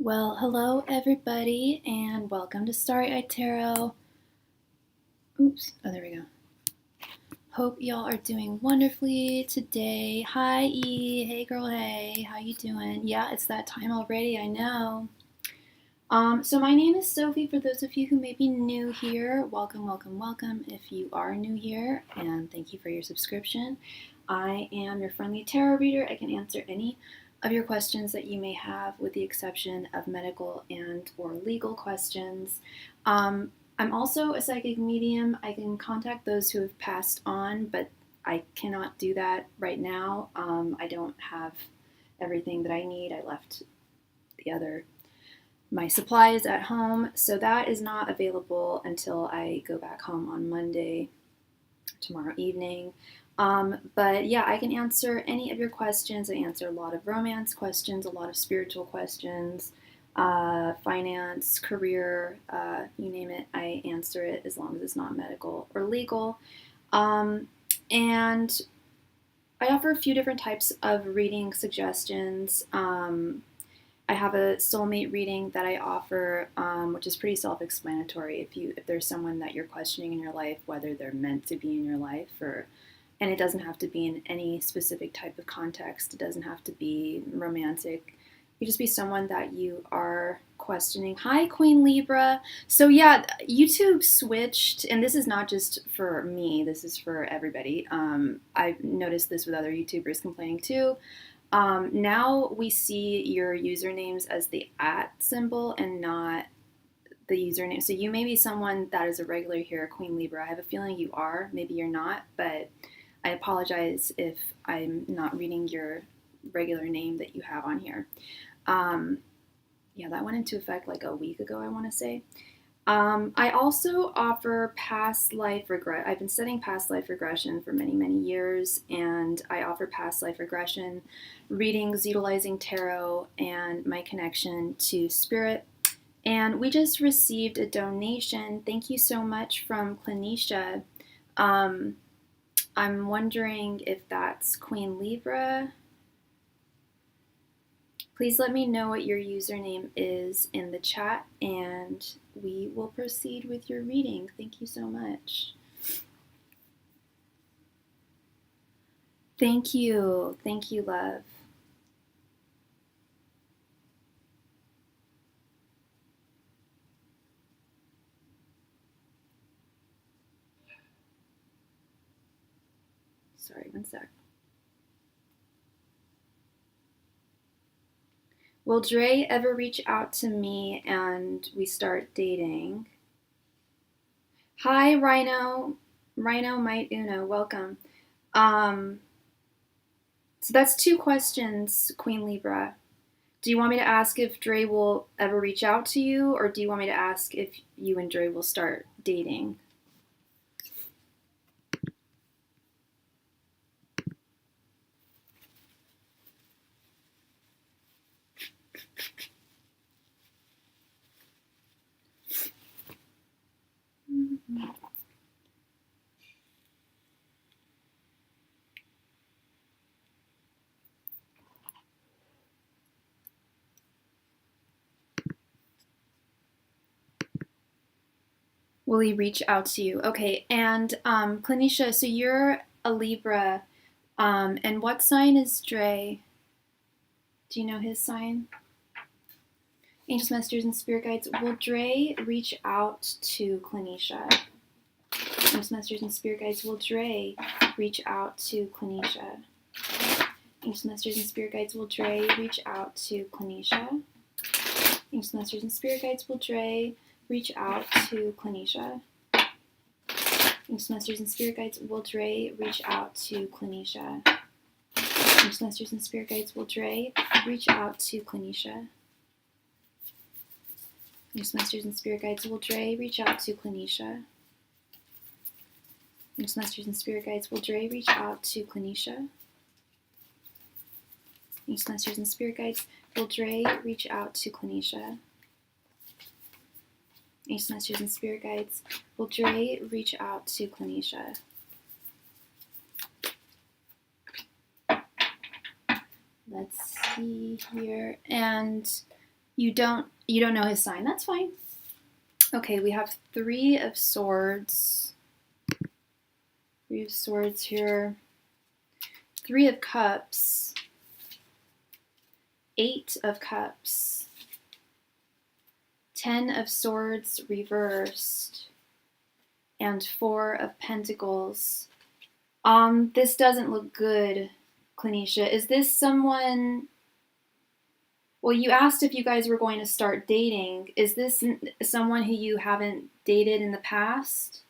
Well, hello everybody, and welcome to Starry Tarot. Oops, oh there we go. Hope y'all are doing wonderfully today. Hi E, hey girl, hey, how you doing? Yeah, it's that time already, I know. So my name is Sophie. For those of you who may be new here, welcome, welcome, welcome. If you are new here, and thank you for your subscription. I am your friendly tarot reader. I can answer any of your questions that you may have, with the exception of medical and or legal questions. I'm also a psychic medium. I can contact those who have passed on, but I cannot do that right now. I don't have everything that I need. I left my supplies at home, so that is not available until I go back home on Monday, tomorrow evening. But yeah, I can answer any of your questions. I answer a lot of romance questions, a lot of spiritual questions, finance, career, you name it, I answer it as long as it's not medical or legal. And I offer a few different types of reading suggestions. I have a soulmate reading that I offer, which is pretty self-explanatory. If there's someone that you're questioning in your life, whether they're meant to be in your life, and it doesn't have to be in any specific type of context. It doesn't have to be romantic. You just be someone that you are questioning. Hi, Queen Libra. So yeah, YouTube switched, and this is not just for me. This is for everybody. I've noticed this with other YouTubers complaining too. Now we see your usernames as the @ symbol and not the username. So you may be someone that is a regular here, Queen Libra. I have a feeling you are. Maybe you're not, but I apologize if I'm not reading your regular name that you have on here. Yeah, that went into effect like a week ago, I want to say. I also offer past life regret. I've been studying past life regression for many, many years, and I offer past life regression readings utilizing tarot and my connection to spirit. And we just received a donation. Thank you so much from Clinisha. I'm wondering if that's Queen Libra. Please let me know what your username is in the chat, and we will proceed with your reading. Thank you so much. Thank you. Thank you, love. Sorry, one sec. Will Dre ever reach out to me and we start dating? Hi, Rhino. Rhino Might Uno, welcome. So that's 2 questions, Queen Libra. Do you want me to ask if Dre will ever reach out to you, or do you want me to ask if you and Dre will start dating? Will he reach out to you? Okay, and Clinisha, so you're a Libra, and what sign is Dre? Do you know his sign? Angels, Masters, and Spirit Guides, will Dre reach out to Clinisha? Angels, Masters, and Spirit Guides, will Dre reach out to Clinisha? Angels, Masters, and Spirit Guides, will Dre reach out to Clinisha? Angels, Masters, and Spirit Guides, will Dre reach out to Clinisha? Angels, Masters, and Spirit Guides, will Dre reach out to Clinisha? Angels, Masters, and Spirit Guides, will Dre reach out to Clinisha? Angels, Masters, and Spirit Guides, will Dre reach out to Clinisha? Angels, Masters, and Spirit Guides, will Dre reach out to Clinisha? Angels, Masters, and Spirit Guides, will Dre reach out to Clinisha? Angels, Masters, and Spirit Guides, will Dre reach out to Clinisha? Let's see here. And You don't know his sign. That's fine. Okay, we have Three of Swords. Three of Swords here. Three of Cups. Eight of Cups. Ten of Swords reversed. And Four of Pentacles. This doesn't look good, Clinisha. Is this someone... Well, you asked if you guys were going to start dating. Is this someone who you haven't dated in the past?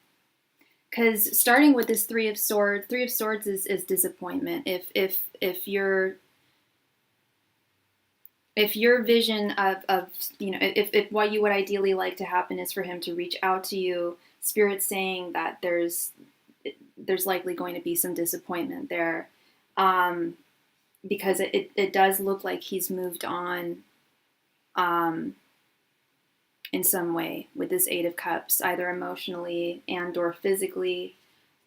Because starting with this Three of Swords is disappointment. If your vision of if what you would ideally like to happen is for him to reach out to you, Spirit's saying that there's likely going to be some disappointment there. Because it does look like he's moved on in some way with this Eight of Cups, either emotionally and or physically.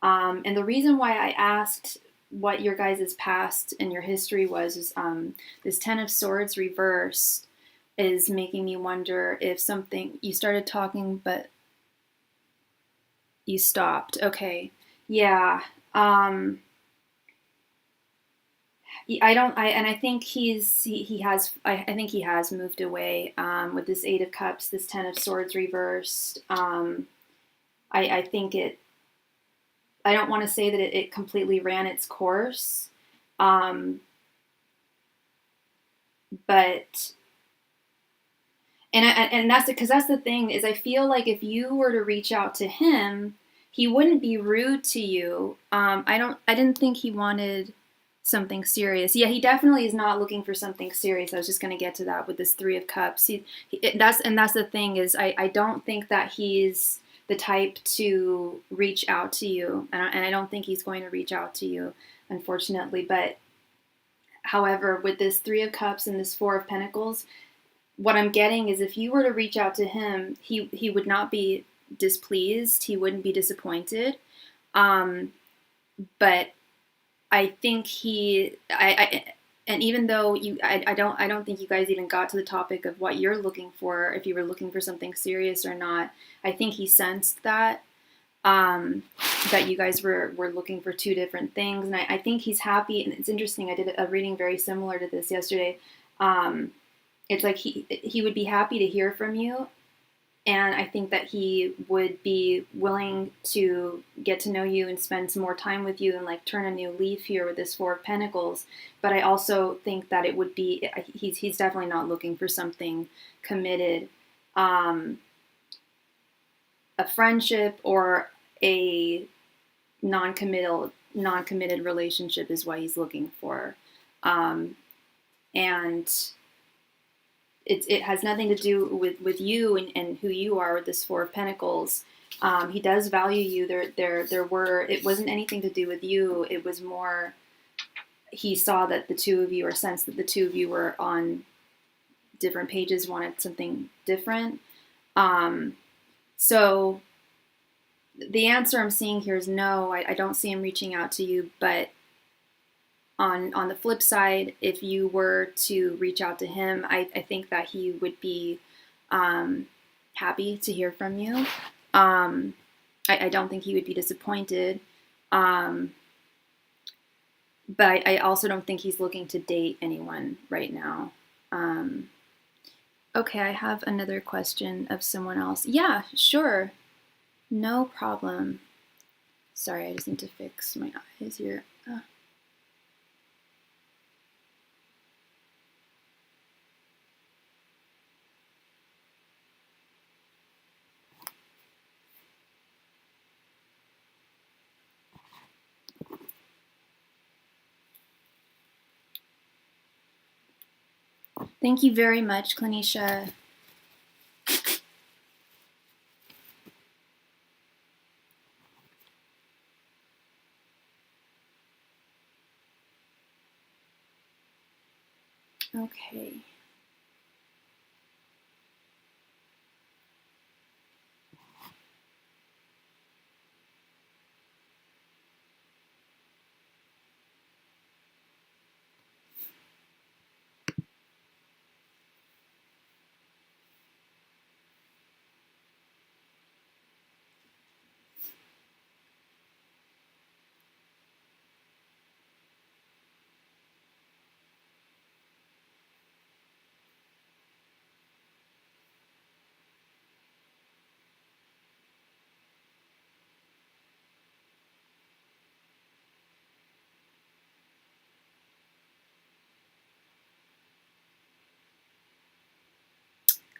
And the reason why I asked what your guys' past and your history was is this Ten of Swords reversed is making me wonder if something... You started talking, but you stopped. Okay. Yeah. I think I think he has moved away with this Eight of Cups, this Ten of Swords reversed. I think I don't want to say that it completely ran its course, but that's because that's the thing is I feel like if you were to reach out to him, he wouldn't be rude to you. I didn't think he wanted something serious. Yeah, he definitely is not looking for something serious. I was just going to get to that with this Three of Cups. That's the thing is I don't think that he's the type to reach out to you, and I don't think he's going to reach out to you, unfortunately. But however, with this Three of Cups and this Four of Pentacles, what I'm getting is if you were to reach out to him, he would not be displeased. He wouldn't be disappointed. But I think and even though I don't think you guys even got to the topic of what you're looking for, if you were looking for something serious or not. I think he sensed that you guys were looking for two different things, and I think he's happy. And it's interesting. I did a reading very similar to this yesterday. It's like he would be happy to hear from you. And I think that he would be willing to get to know you and spend some more time with you and like turn a new leaf here with this Four of Pentacles. But I also think that it would be, he's definitely not looking for something committed. A friendship or a non-committed relationship is what he's looking for. And it has nothing to do with you and who you are with this Four of Pentacles. He does value you. It wasn't anything to do with you. It was more, he saw that the two of you, or sensed that the two of you were on different pages, wanted something different. So the answer I'm seeing here is no, I don't see him reaching out to you, but on the flip side, if you were to reach out to him, I think that he would be happy to hear from you. I don't think he would be disappointed. But I also don't think he's looking to date anyone right now. Okay, I have another question of someone else. Yeah, sure. No problem. Sorry, I just need to fix my eyes here. Thank you very much, Clinisha. Okay.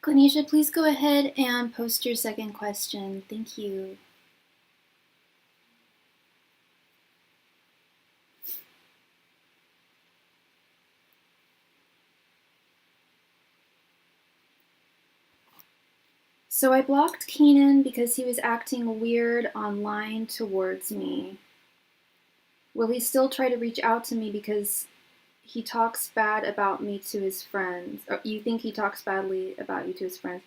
Clanisha, please go ahead and post your second question. Thank you. So I blocked Keenan because he was acting weird online towards me. Will he still try to reach out to me because he talks bad about me to his friends? Or you think he talks badly about you to his friends?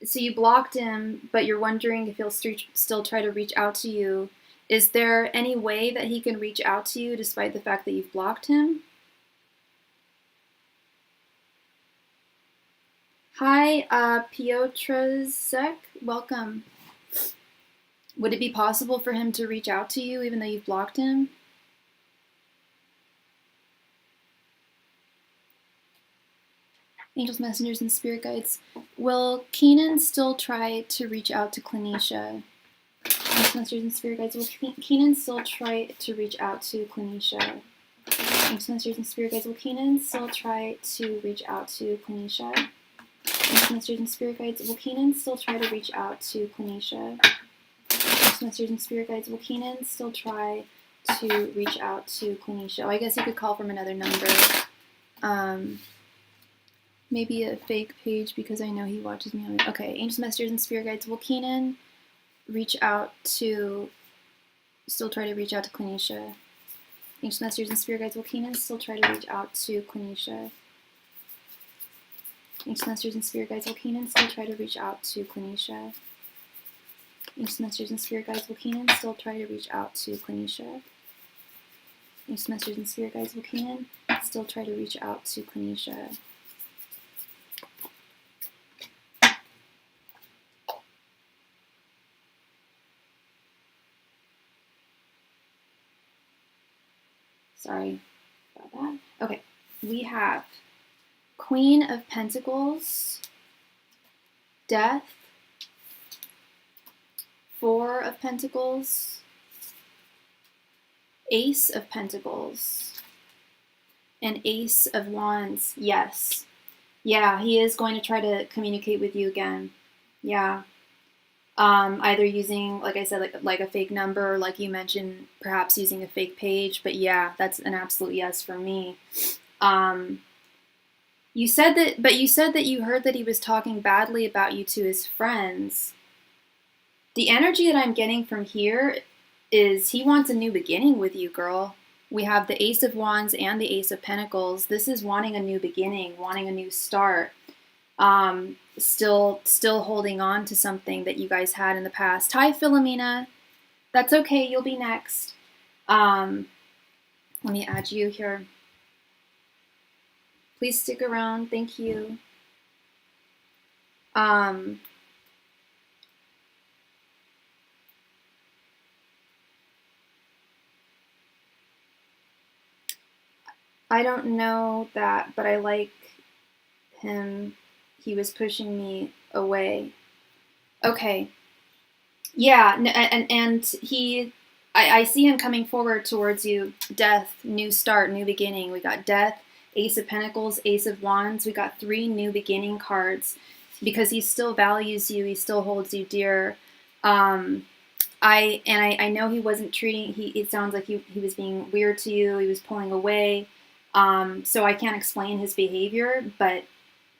So you blocked him, but you're wondering if he'll still try to reach out to you. Is there any way that he can reach out to you despite the fact that you've blocked him? Hi, Piotrezek, welcome. Would it be possible for him to reach out to you even though you've blocked him? Angels, messengers, and spirit guides. Will Keenan still try to reach out to Clanisha? Angels, messengers, and spirit guides. Will Keenan still try to reach out to Clanisha? Angels, messengers, and spirit guides. Will Keenan still try to reach out to Clanisha? Angels, messengers, and spirit guides. Will Keenan still try to reach out to Clanisha? Angels, messengers, and spirit guides. Will Keenan still try to reach out to Clanisha? Oh, I guess you could call from another number. Maybe a fake page because I know he watches me on it. Okay, Angels, Messengers, and Spirit Guides. Will Keenan still try to reach out to Clanisha? Angels, Messengers, and Spirit Guides. Will Keenan still try to reach out to Clanisha? Angels, Messengers, and Spirit Guides. Will Keenan still try to reach out to Clanisha? Angels, Messengers, and Spirit Guides. Will Keenan still try to reach out to Clanisha? Angels, Messengers, and Spirit Guides. Will Keenan still try to reach out to Clanisha? Sorry about that. Okay, we have Queen of Pentacles, Death, Four of Pentacles, Ace of Pentacles, and Ace of Wands. Yes. Yeah, he is going to try to communicate with you again. Yeah. Either using, like I said, like a fake number, like you mentioned, perhaps using a fake page. But yeah, that's an absolute yes for me. You said that you heard that he was talking badly about you to his friends. The energy that I'm getting from here is he wants a new beginning with you, girl. We have the Ace of Wands and the Ace of Pentacles. This is wanting a new beginning, wanting a new start. Still holding on to something that you guys had in the past. Hi, Philomena. That's okay. You'll be next. Let me add you here. Please stick around. Thank you. I don't know that, but I like him. He was pushing me away. Okay. Yeah, and he, I see him coming forward towards you. Death, new start, new beginning. We got Death, Ace of Pentacles, Ace of Wands. We got 3 new beginning cards because he still values you. He still holds you dear. I know he wasn't treating. It sounds like he was being weird to you. He was pulling away. So I can't explain his behavior, but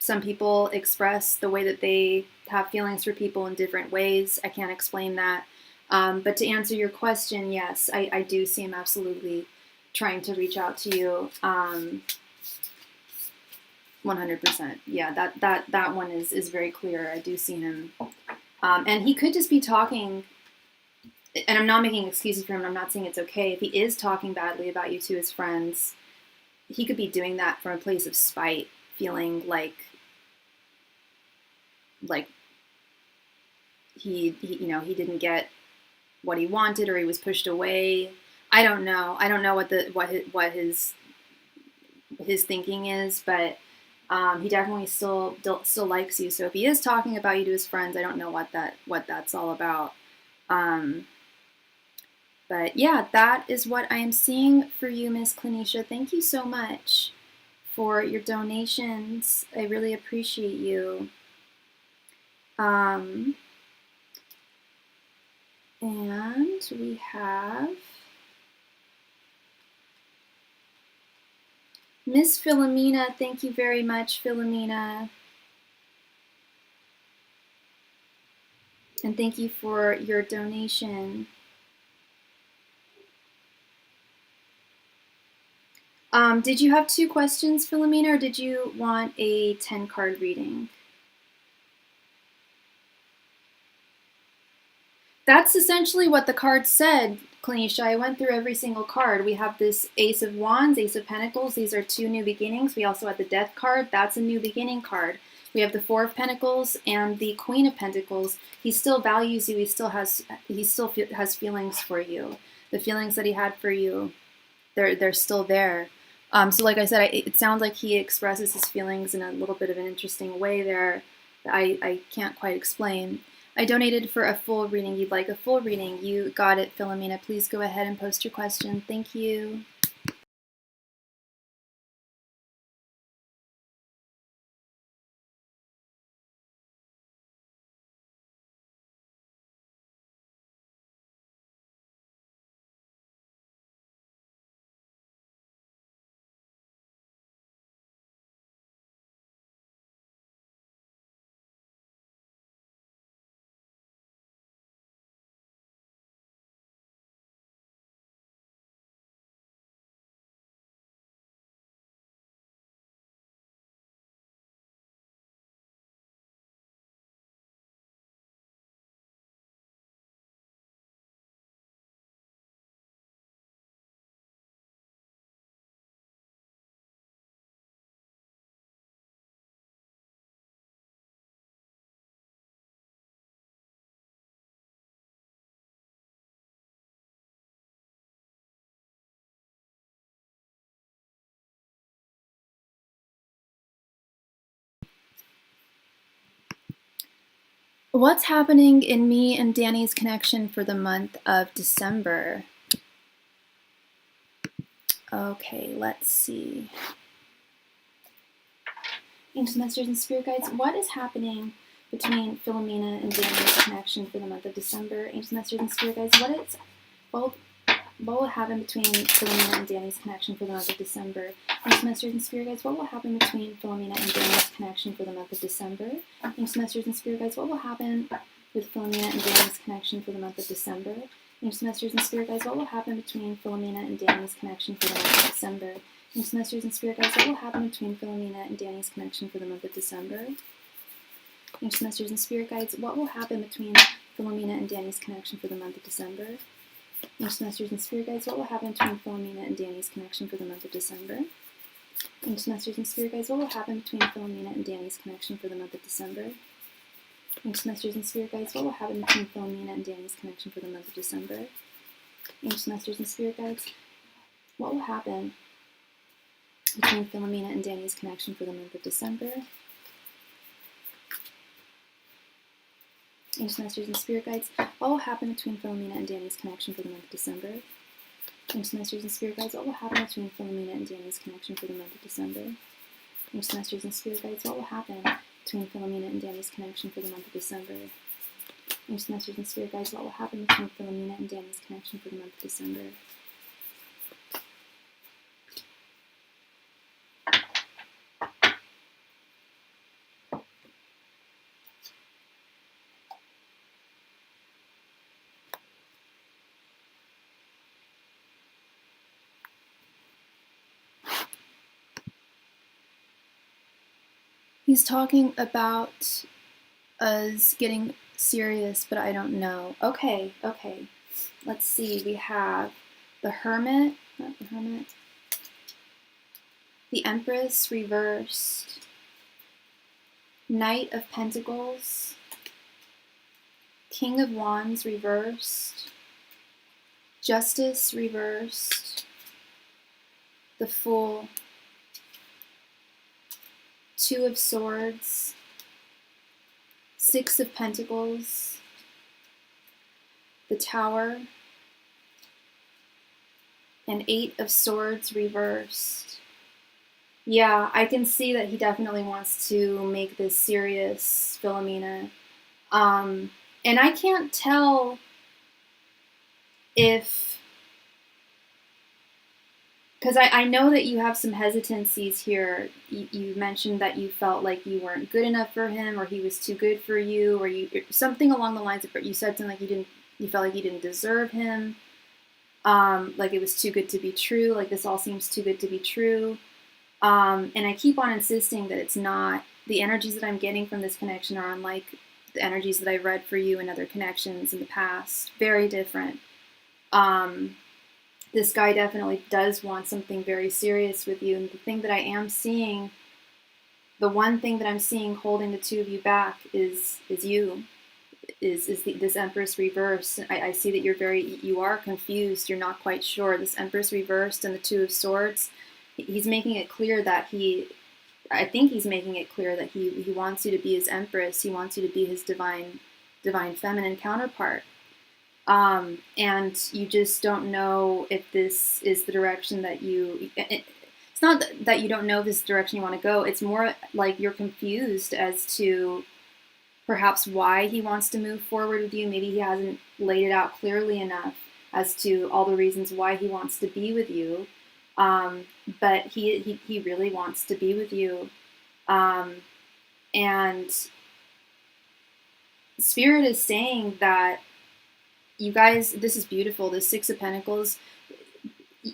some people express the way that they have feelings for people in different ways. I can't explain that. But to answer your question, yes, I do see him absolutely trying to reach out to you. 100%. Yeah, that one is very clear. I do see him. And he could just be talking, and I'm not making excuses for him. I'm not saying it's okay. If he is talking badly about you to his friends, he could be doing that from a place of spite, feeling like he he didn't get what he wanted, or he was pushed away. I don't know what his thinking is, but he definitely still likes you. So if he is talking about you to his friends, I don't know what that's all about. But yeah, that is what I am seeing for you, Miss Clanisha. Thank you so much for your donations. I really appreciate you. And we have Miss Philomena. Thank you very much, Philomena. And thank you for your donation. Did you have 2 questions, Philomena, or did you want a 10-card reading? That's essentially what the card said, Kanisha. I went through every single card. We have this Ace of Wands, Ace of Pentacles. These are 2 new beginnings. We also have the Death card. That's a new beginning card. We have the Four of Pentacles and the Queen of Pentacles. He still values you. He still has feelings for you. The feelings that he had for you, they're still there. So like I said, it sounds like he expresses his feelings in a little bit of an interesting way there that I can't quite explain. I donated for a full reading. You'd like a full reading. You got it, Philomena. Please go ahead and post your question. Thank you. What's happening in me and Danny's connection for the month of December? Okay, let's see. Angels, Masters, and Spirit Guides, what is happening between Philomena and Danny's connection for the month of December? Angels, Masters, and Spirit Guides, what will happen between Philomena and Danny's connection for the month of December? Angels, Masters, and Spirit Guides, what will happen between Philomena and Danny's connection for the month of December? Angels, Masters, and Spirit Guides, what will happen with Philomena and Danny's connection for the month of December? Angels, Masters, and Spirit Guides, what will happen between Philomena and Danny's connection for the month of December? Angels, Masters, and Spirit Guides, what will happen between Philomena and Danny's connection for the month of December? Angels, Masters, and Spirit Guides, what will happen between Philomena and Danny's connection for the month of December? Angels, Masters, and Spirit Guides, what will happen between Philomena and Danny's connection for the month of December? Angels, Masters, and Spirit Guides, what will happen between Philomena and Danny's connection for the month of December? Angels, Masters, and Spirit Guides, what will happen between Philomena and Danny's connection for the month of December? Angels, Masters, and Spirit Guides, what will happen between Philomena and Danny's connection for the month of December? Angels, Masters, and Spirit Guides, what will happen between Philomena and Danny's connection for the month of December? Angels, Masters, and Spirit Guides, what will happen between Philomena and Danny's connection for the month of December? Angels, Masters, and Spirit Guides, what will happen between Philomena and Danny's connection for the month of December? Angels, Masters, and Spirit Guides, what will happen between Philomena and Danny's connection for the month of December? He's talking about us getting serious, but I don't know. Okay. Let's see. We have the Hermit, not the Hermit, the Empress reversed, Knight of Pentacles, King of Wands reversed, Justice reversed, the Fool, Two of Swords, Six of Pentacles, the Tower, and Eight of Swords reversed, Yeah, I can see that he definitely wants to make this serious, Philomena. Um, and I can't tell if, because I know that you have some hesitancies here. You mentioned that you felt like you weren't good enough for him, or he was too good for you, or you something along the lines of, you said something like you felt like you didn't deserve him, like it was too good to be true, like this all seems too good to be true. And I keep on insisting that it's not. The energies that I'm getting from this connection are unlike the energies that I've read for you in other connections in the past. Very different. Um, this guy definitely does want something very serious with you. And the thing that I am seeing, the one thing that I'm seeing holding the two of you back is you. This Empress reversed. I see that you are confused. You're not quite sure. This Empress reversed and the Two of Swords. He's making it clear that I think he's making it clear that he wants you to be his Empress. He wants you to be his divine feminine counterpart. And you just don't know if this is the direction that it's not that you don't know if this is the direction you want to go. It's more like you're confused as to perhaps why he wants to move forward with you. Maybe he hasn't laid it out clearly enough as to all the reasons why he wants to be with you. But he really wants to be with you. And Spirit is saying that you guys, this is beautiful. The Six of Pentacles,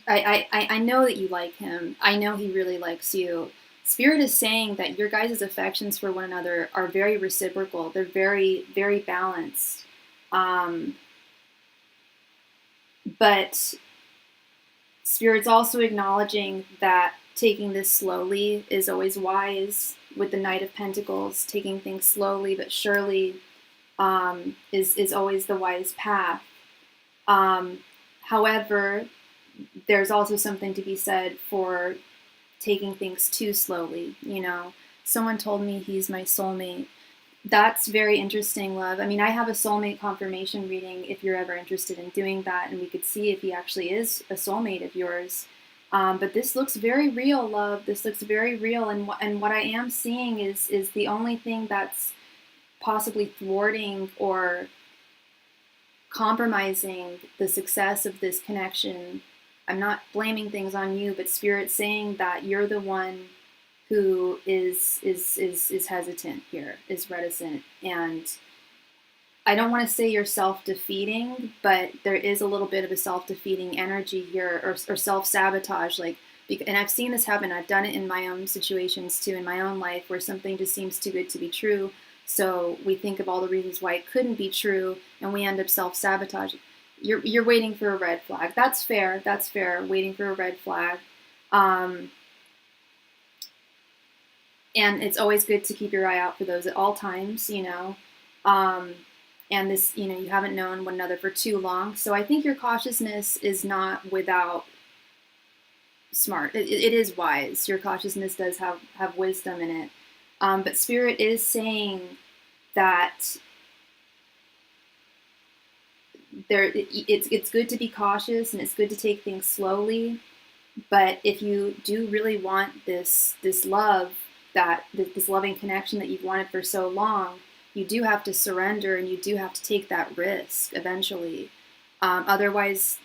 I know that you like him. I know he really likes you. Spirit is saying that your guys' affections for one another are very reciprocal. They're very, very balanced. But Spirit's also acknowledging that taking this slowly is always wise. With the Knight of Pentacles, taking things slowly but surely is always the wise path. However, there's also something to be said for taking things too slowly. Someone told me he's my soulmate. That's very interesting, love. I mean, I have a soulmate confirmation reading if you're ever interested in doing that, and we could see if he actually is a soulmate of yours. But this looks very real, love. This looks very real, and what I am seeing is the only thing that's possibly thwarting or compromising the success of this connection. I'm not blaming things on you, but Spirit's saying that you're the one who is hesitant here, is reticent. And I don't want to say you're self-defeating, but there is a little bit of a self-defeating energy here, or self-sabotage. And I've seen this happen. I've done it in my own situations too, in my own life, where something just seems too good to be true. So we think of all the reasons why it couldn't be true, and we end up self-sabotaging. You're waiting for a red flag. That's fair. That's fair. Waiting for a red flag. And it's always good to keep your eye out for those at all times, and this, you haven't known one another for too long. So I think your cautiousness is not without smart. It is wise. Your cautiousness does have wisdom in it. But Spirit is saying that it's good to be cautious, and it's good to take things slowly. But if you do really want this love, this loving connection that you've wanted for so long, you do have to surrender, and you do have to take that risk eventually. Otherwise,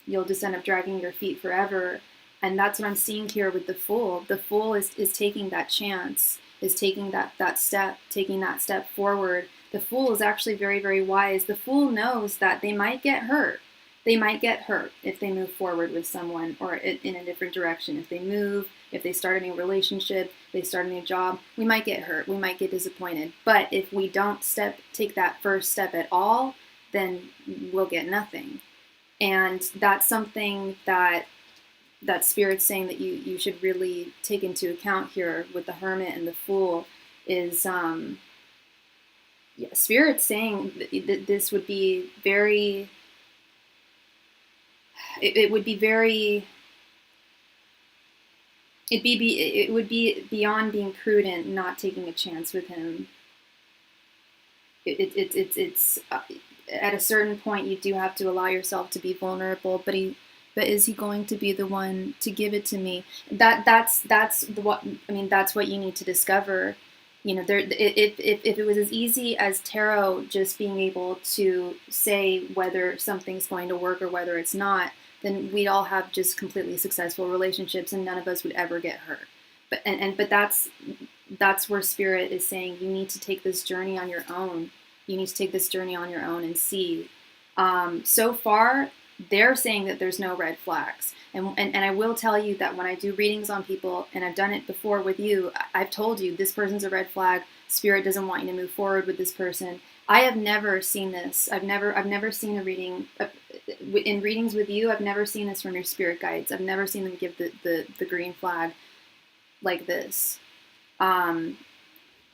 you'll just end up dragging your feet forever. And that's what I'm seeing here with the Fool. The Fool is taking that chance, is taking that step, taking that step forward. The Fool is actually very, very wise. The Fool knows that they might get hurt. They might get hurt if they move forward with someone, or in a different direction. If they move, if they start a new relationship, they start a new job, we might get hurt. We might get disappointed. But if we don't take that first step at all, then we'll get nothing. And that's something that Spirit's saying that you should really take into account here with the Hermit and the Fool is, Spirit's saying that this would be very, it would be beyond being prudent not taking a chance with him. It's at a certain point you do have to allow yourself to be vulnerable, but but is he going to be the one to give it to me? That's what you need to discover. If it was as easy as tarot just being able to say whether something's going to work or whether it's not, then we'd all have just completely successful relationships and none of us would ever get hurt. But that's where spirit is saying you need to take this journey on your own. You need to take this journey on your own and see. So far, they're saying that there's no red flags. And I will tell you that when I do readings on people, and I've done it before with you, I've told you this person's a red flag. Spirit doesn't want you to move forward with this person. I have never seen this. I've never seen a reading in readings with you. I've never seen this from your spirit guides. I've never seen them give the green flag like this.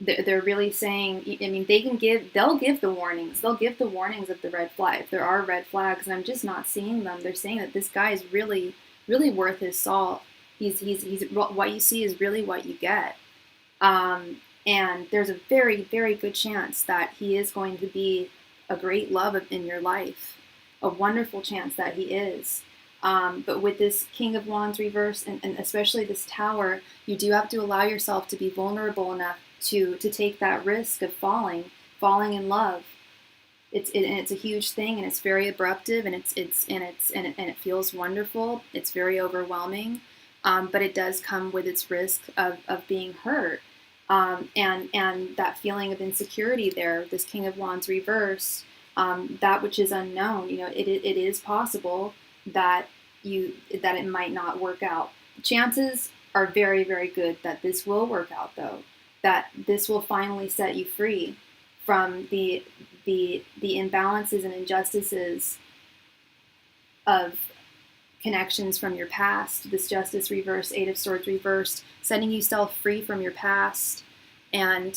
They're really saying, I mean, they'll give the warnings. They'll give the warnings of the red flag. If there are red flags, and I'm just not seeing them. They're saying that this guy is really, really worth his salt. He's what you see is really what you get. And there's a very, very good chance that he is going to be a great love in your life. A wonderful chance that he is. But with this King of Wands reverse, and especially this Tower, you do have to allow yourself to be vulnerable enough to take that risk of falling in love. It's a huge thing, and it's very abruptive, and it feels wonderful. It's very overwhelming, but it does come with its risk of being hurt, and that feeling of insecurity there. This King of Wands reverse, that which is unknown. It is possible that it might not work out. Chances are very, very good that this will work out, though. That this will finally set you free from the imbalances and injustices of connections from your past. This Justice reverse, Eight of Swords reversed, setting yourself free from your past and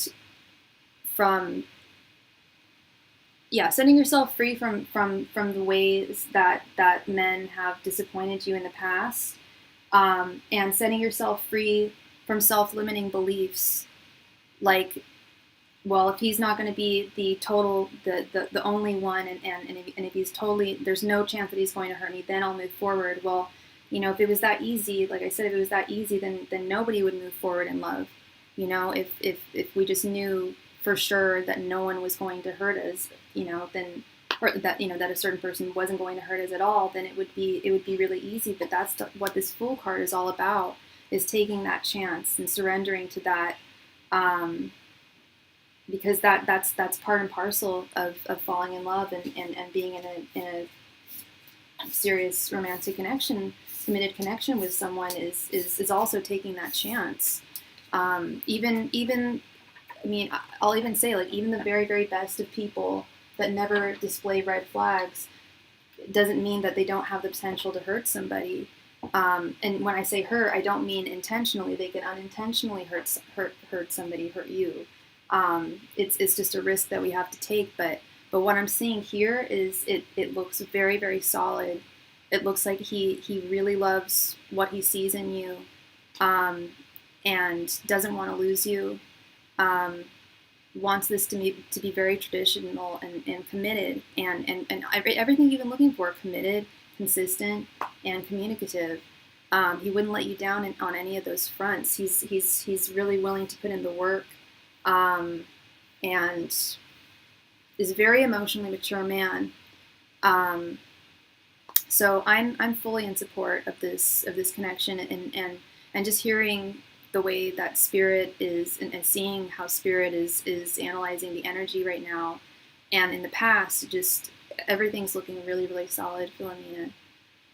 setting yourself free from the ways that men have disappointed you in the past, and setting yourself free from self-limiting beliefs. Like, well, if he's not going to be the only one, and if he's totally, there's no chance that he's going to hurt me, then I'll move forward. Well, if it was that easy, like I said, if it was that easy, then nobody would move forward in love. If we just knew for sure that no one was going to hurt us, then, or that that a certain person wasn't going to hurt us at all, then it would be really easy. But that's what this Fool card is all about: is taking that chance and surrendering to that. Because that's part and parcel of falling in love and being in a serious romantic connection, committed connection with someone is also taking that chance. Even I mean, I'll even say, like, even the very, very best of people that never display red flags doesn't mean that they don't have the potential to hurt somebody. And when I say hurt, I don't mean intentionally. They can unintentionally hurt somebody, hurt you. It's just a risk that we have to take. But what I'm seeing here is it looks very, very solid. It looks like he really loves what he sees in you, and doesn't want to lose you. Wants this to be very traditional and committed, and everything you've been looking for: committed, consistent, and communicative. He wouldn't let you down on any of those fronts. He's really willing to put in the work, and is a very emotionally mature man. So I'm fully in support of this connection, and just hearing the way that Spirit is, and seeing how Spirit is analyzing the energy right now, and in the past, just everything's looking really, really solid, Philomena.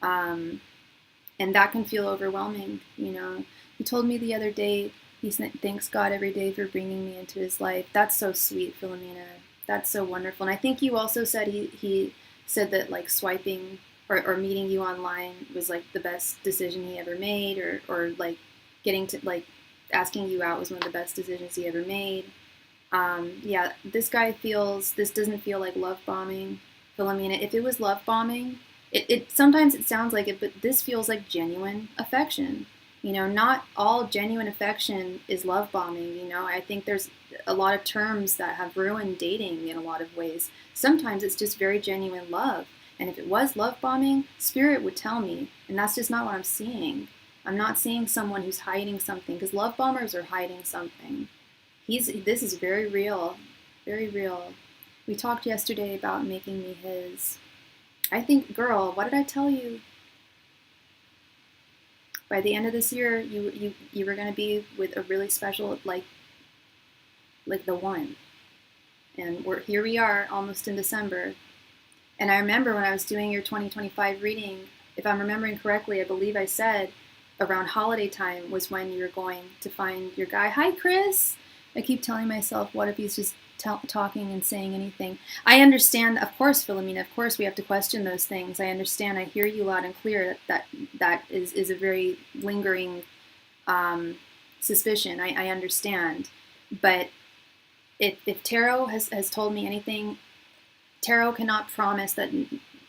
And that can feel overwhelming. He told me the other day, he thanks God every day for bringing me into his life. That's so sweet, Philomena. That's so wonderful. And I think you also said he said that, like, swiping or meeting you online was like the best decision he ever made, or like getting to, like, asking you out was one of the best decisions he ever made. Yeah, this doesn't feel like love bombing, Philomena. If it was love bombing, it sometimes it sounds like it, but this feels like genuine affection. Not all genuine affection is love bombing. I think there's a lot of terms that have ruined dating in a lot of ways. Sometimes it's just very genuine love. And if it was love bombing, spirit would tell me. And that's just not what I'm seeing. I'm not seeing someone who's hiding something, because love bombers are hiding something. This is very real, very real. We talked yesterday about making me his. I think, girl, what did I tell you? By the end of this year, you were gonna be with a really special, like the one. And here we are, almost in December. And I remember when I was doing your 2025 reading, if I'm remembering correctly, I believe I said around holiday time was when you're going to find your guy. Hi, Chris. I keep telling myself, what if he's just talking and saying anything? I understand, of course, Philomena, of course we have to question those things. I understand, I hear you loud and clear that is a very lingering suspicion. I understand. But if tarot has told me anything, tarot cannot promise that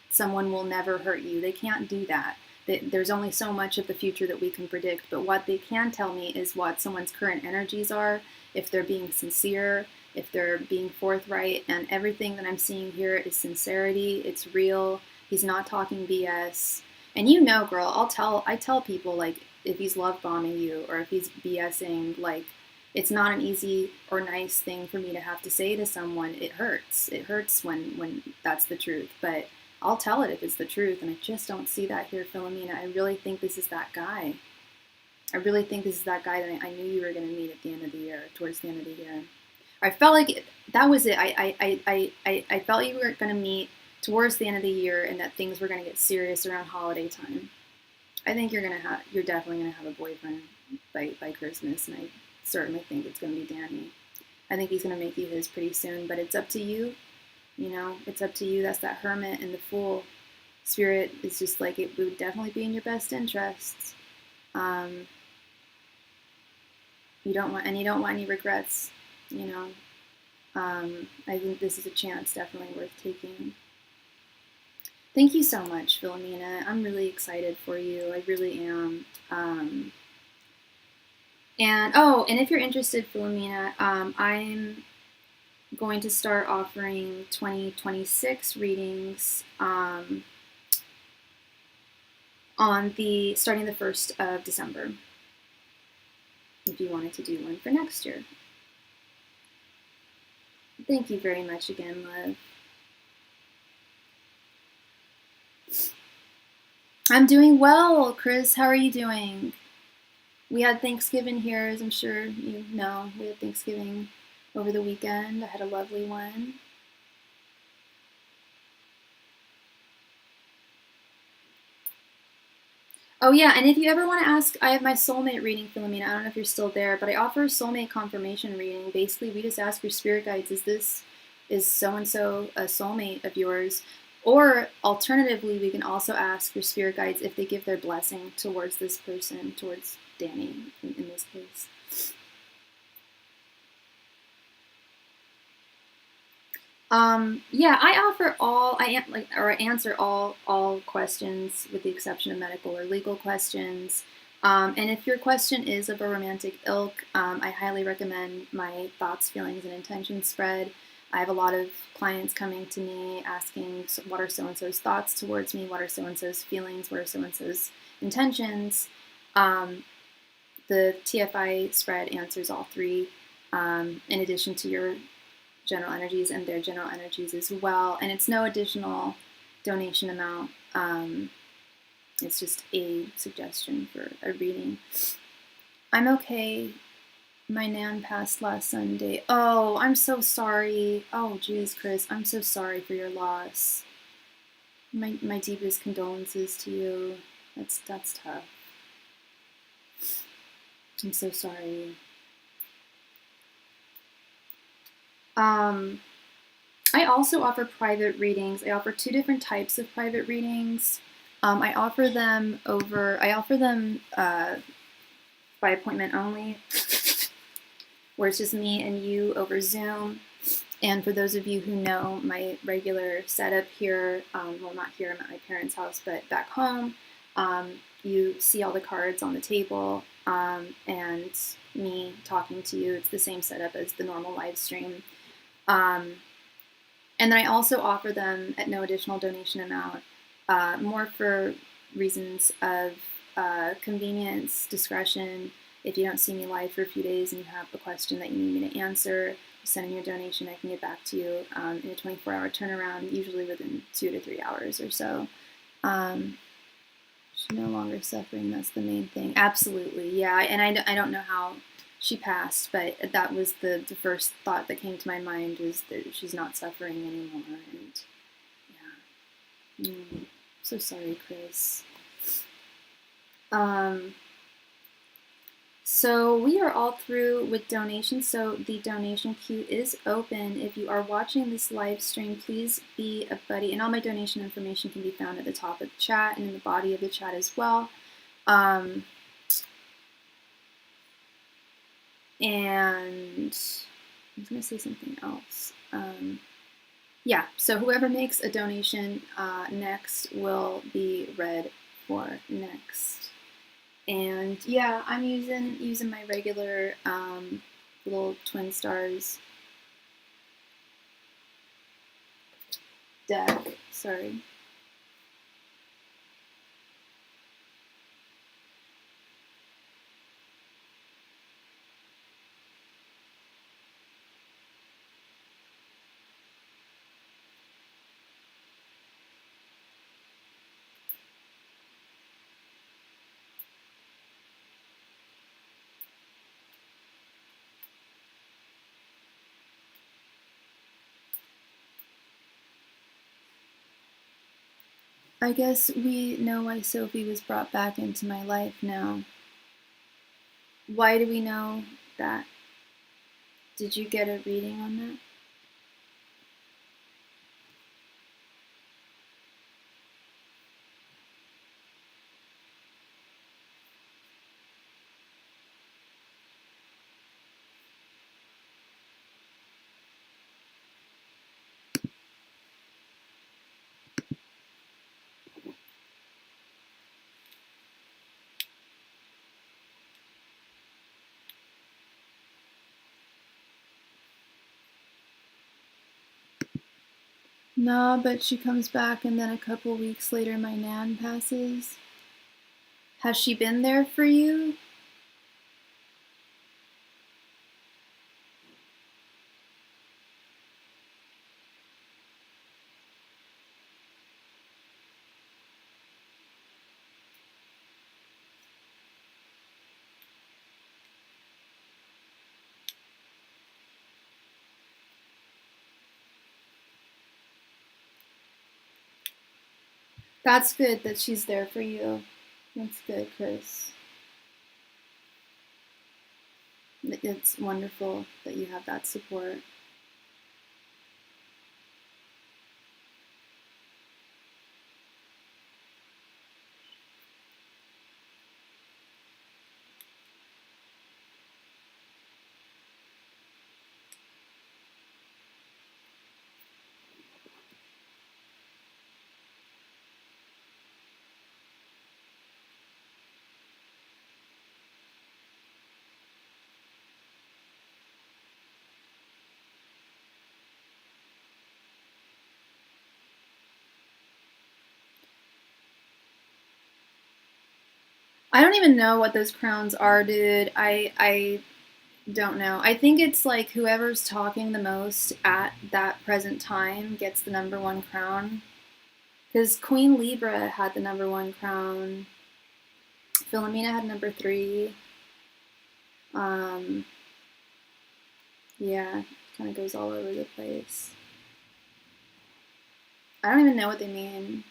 someone will never hurt you. They can't do that. There's only so much of the future that we can predict, but what they can tell me is what someone's current energies are, if they're being sincere, if they're being forthright, and everything that I'm seeing here is sincerity, it's real, he's not talking BS. And you know, girl, I tell people, like, if he's love bombing you or if he's BSing, like, it's not an easy or nice thing for me to have to say to someone. It hurts. It hurts when that's the truth, but I'll tell it if it's the truth, and I just don't see that here, Philomena. I really think this is that guy. I really think this is that guy that I knew you were going to meet at the end of the year, towards the end of the year. I felt like that was it. I felt you were going to meet towards the end of the year, and that things were going to get serious around holiday time. I think you're definitely going to have a boyfriend by Christmas, and I certainly think it's going to be Danny. I think he's going to make you his pretty soon, but it's up to you. You know, it's up to you. That's that hermit and the fool. Spirit is just like, it would definitely be in your best interests. You don't want any regrets, you know. I think this is a chance definitely worth taking. Thank you so much, Philomena. I'm really excited for you. I really am. And if you're interested, Philomena, I'm going to start offering 2026 readings starting the 1st of December, if you wanted to do one for next year. Thank you very much again, love. I'm doing well, Chris. How are you doing? We had Thanksgiving here, as I'm sure you know. We had Thanksgiving over the weekend. I had a lovely one. Oh yeah, and if you ever want to ask, I have my soulmate reading, Philomena. I don't know if you're still there, but I offer a soulmate confirmation reading. Basically, we just ask your spirit guides, is so-and-so a soulmate of yours? Or alternatively, we can also ask your spirit guides if they give their blessing towards this person, towards Danny in this case. Yeah, I answer all questions with the exception of medical or legal questions. And if your question is of a romantic ilk, I highly recommend my thoughts, feelings, and intentions spread. I have a lot of clients coming to me asking, what are so-and-so's thoughts towards me? What are so-and-so's feelings? What are so-and-so's intentions? The TFI spread answers all three, in addition to your general energies and their general energies as well. And it's no additional donation amount. It's just a suggestion for a reading. I'm okay. My nan passed last Sunday. Oh, I'm so sorry. Oh, geez, Chris, I'm so sorry for your loss. My deepest condolences to you. That's tough. I'm so sorry. I also offer private readings. I offer 2 different types of private readings. I offer them by appointment only, where it's just me and you over Zoom. And for those of you who know my regular setup here, well, not here, I'm at my parents' house, but back home, you see all the cards on the table, and me talking to you. It's the same setup as the normal live stream. And then I also offer them at no additional donation amount, more for reasons of convenience, discretion. If you don't see me live for a few days and you have a question that you need me to answer, send in your donation. I can get back to you in a 24-hour turnaround, usually within 2 to 3 hours or so. She's no longer suffering. That's the main thing. Absolutely, yeah. And I don't know how she passed, but that was the first thought that came to my mind, was that she's not suffering anymore. And yeah, so sorry, Chris. So we are all through with donations, so the donation queue is open. If you are watching this live stream, please be a buddy, and all my donation information can be found at the top of the chat and in the body of the chat as well. And I was going to say something else. Yeah, so whoever makes a donation next will be read for next. And yeah, I'm using my regular little twin stars deck. Sorry. I guess we know why Sophie was brought back into my life now. Why do we know that? Did you get a reading on that? No, but she comes back and then a couple weeks later my nan passes. Has she been there for you? That's good that she's there for you. That's good, Chris. It's wonderful that you have that support. I don't even know what those crowns are, dude. I don't know. I think it's like whoever's talking the most at that present time gets the #1 crown. Because Queen Libra had the #1 crown. Philomena had #3. Yeah, kind of goes all over the place. I don't even know what they mean.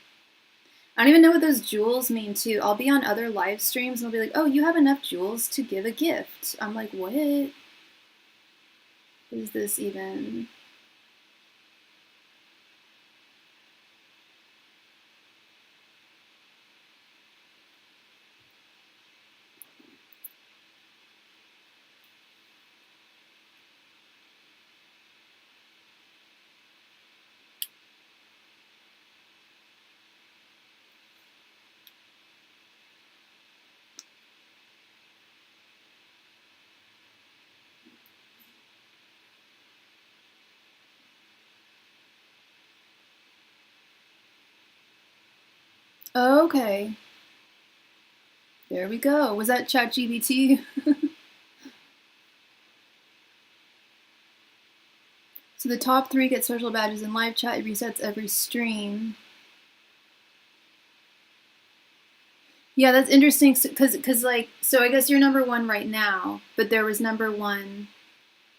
I don't even know what those jewels mean, too. I'll be on other live streams and they'll be like, oh, you have enough jewels to give a gift. I'm like, what? What is this even? Okay. There we go. Was that ChatGPT? So the top 3 get social badges in live chat. It resets every stream. Yeah, that's interesting. Cause like, so I guess you're number 1 right now, but there was number 1.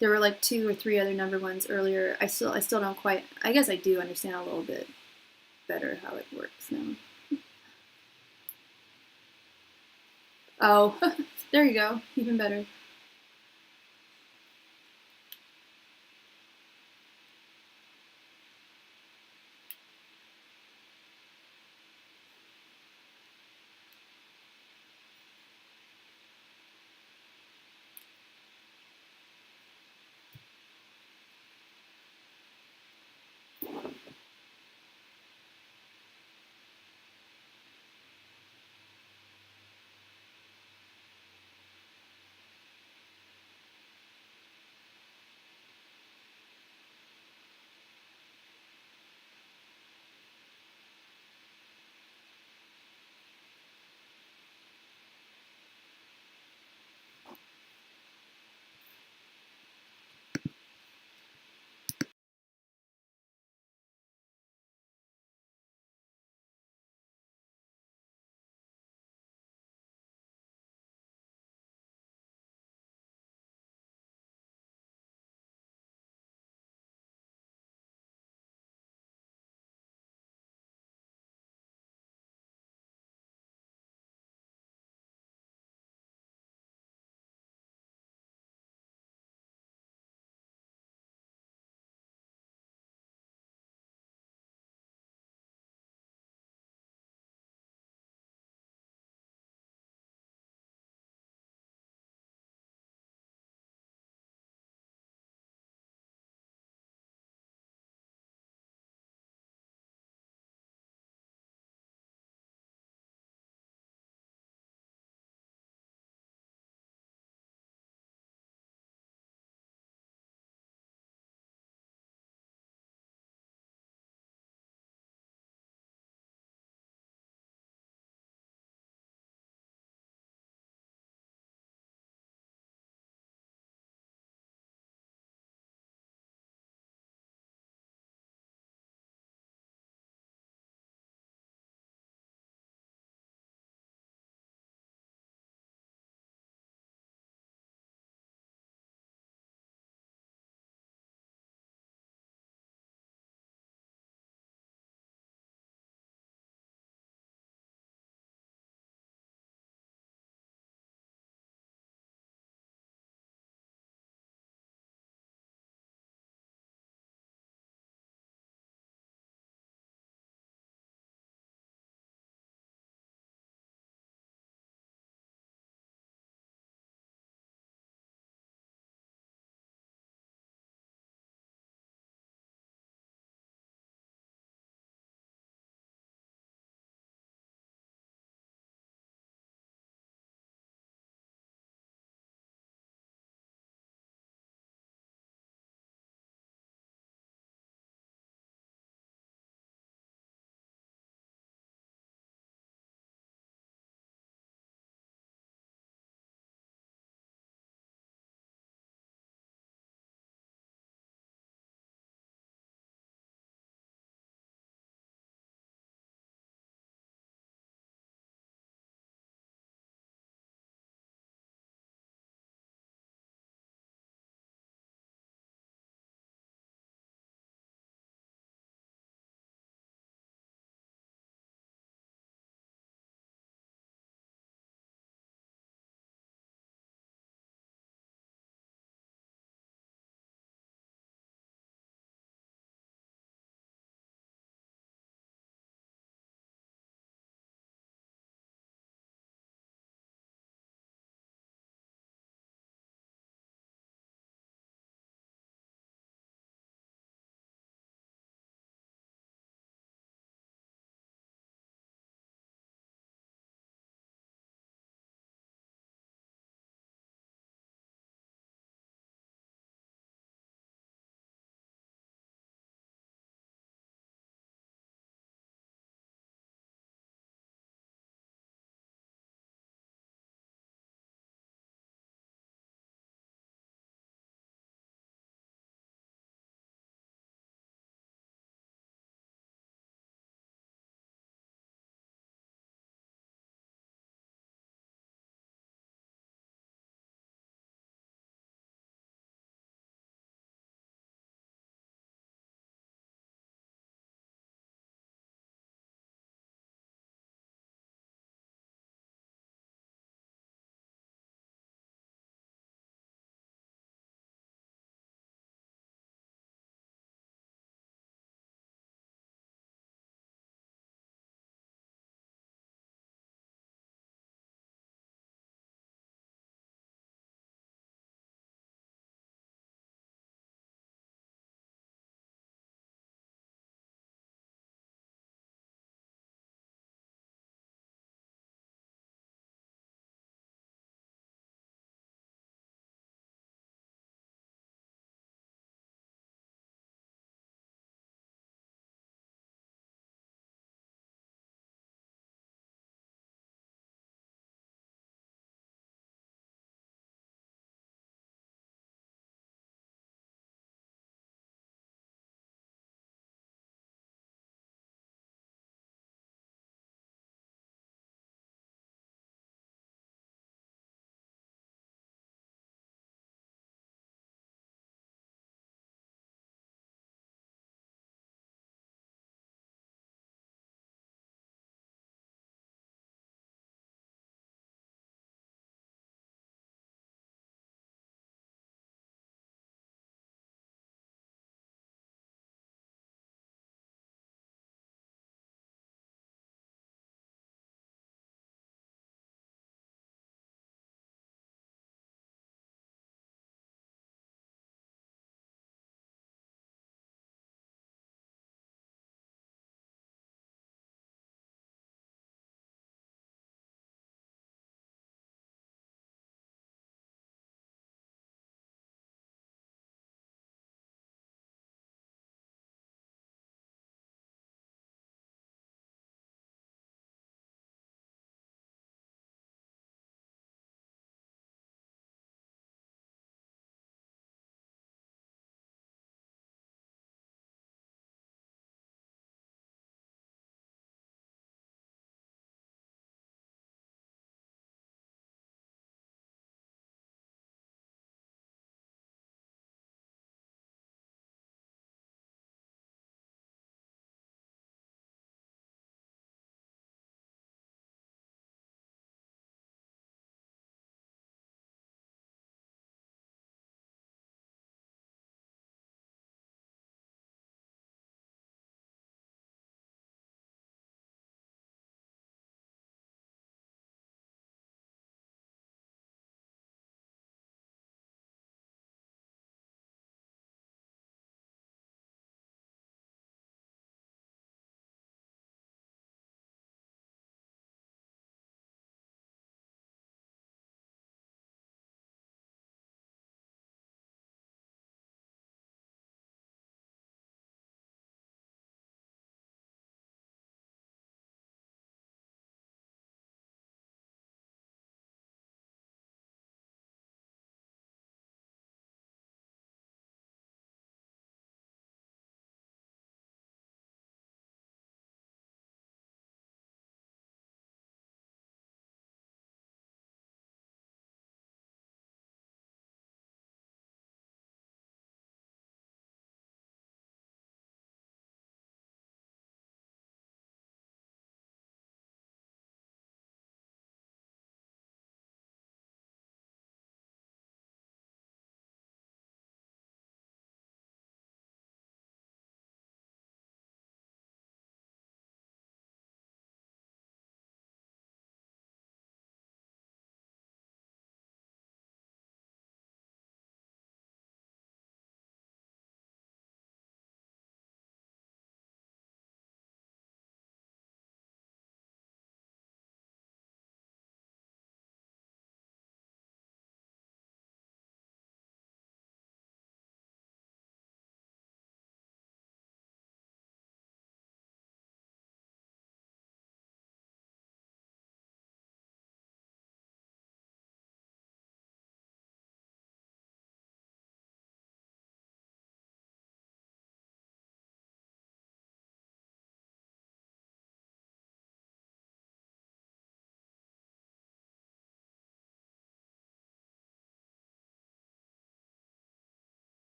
There were like 2 or 3 other number 1s earlier. I still don't quite. I guess I do understand a little bit better how it works now. Oh, there you go. Even better.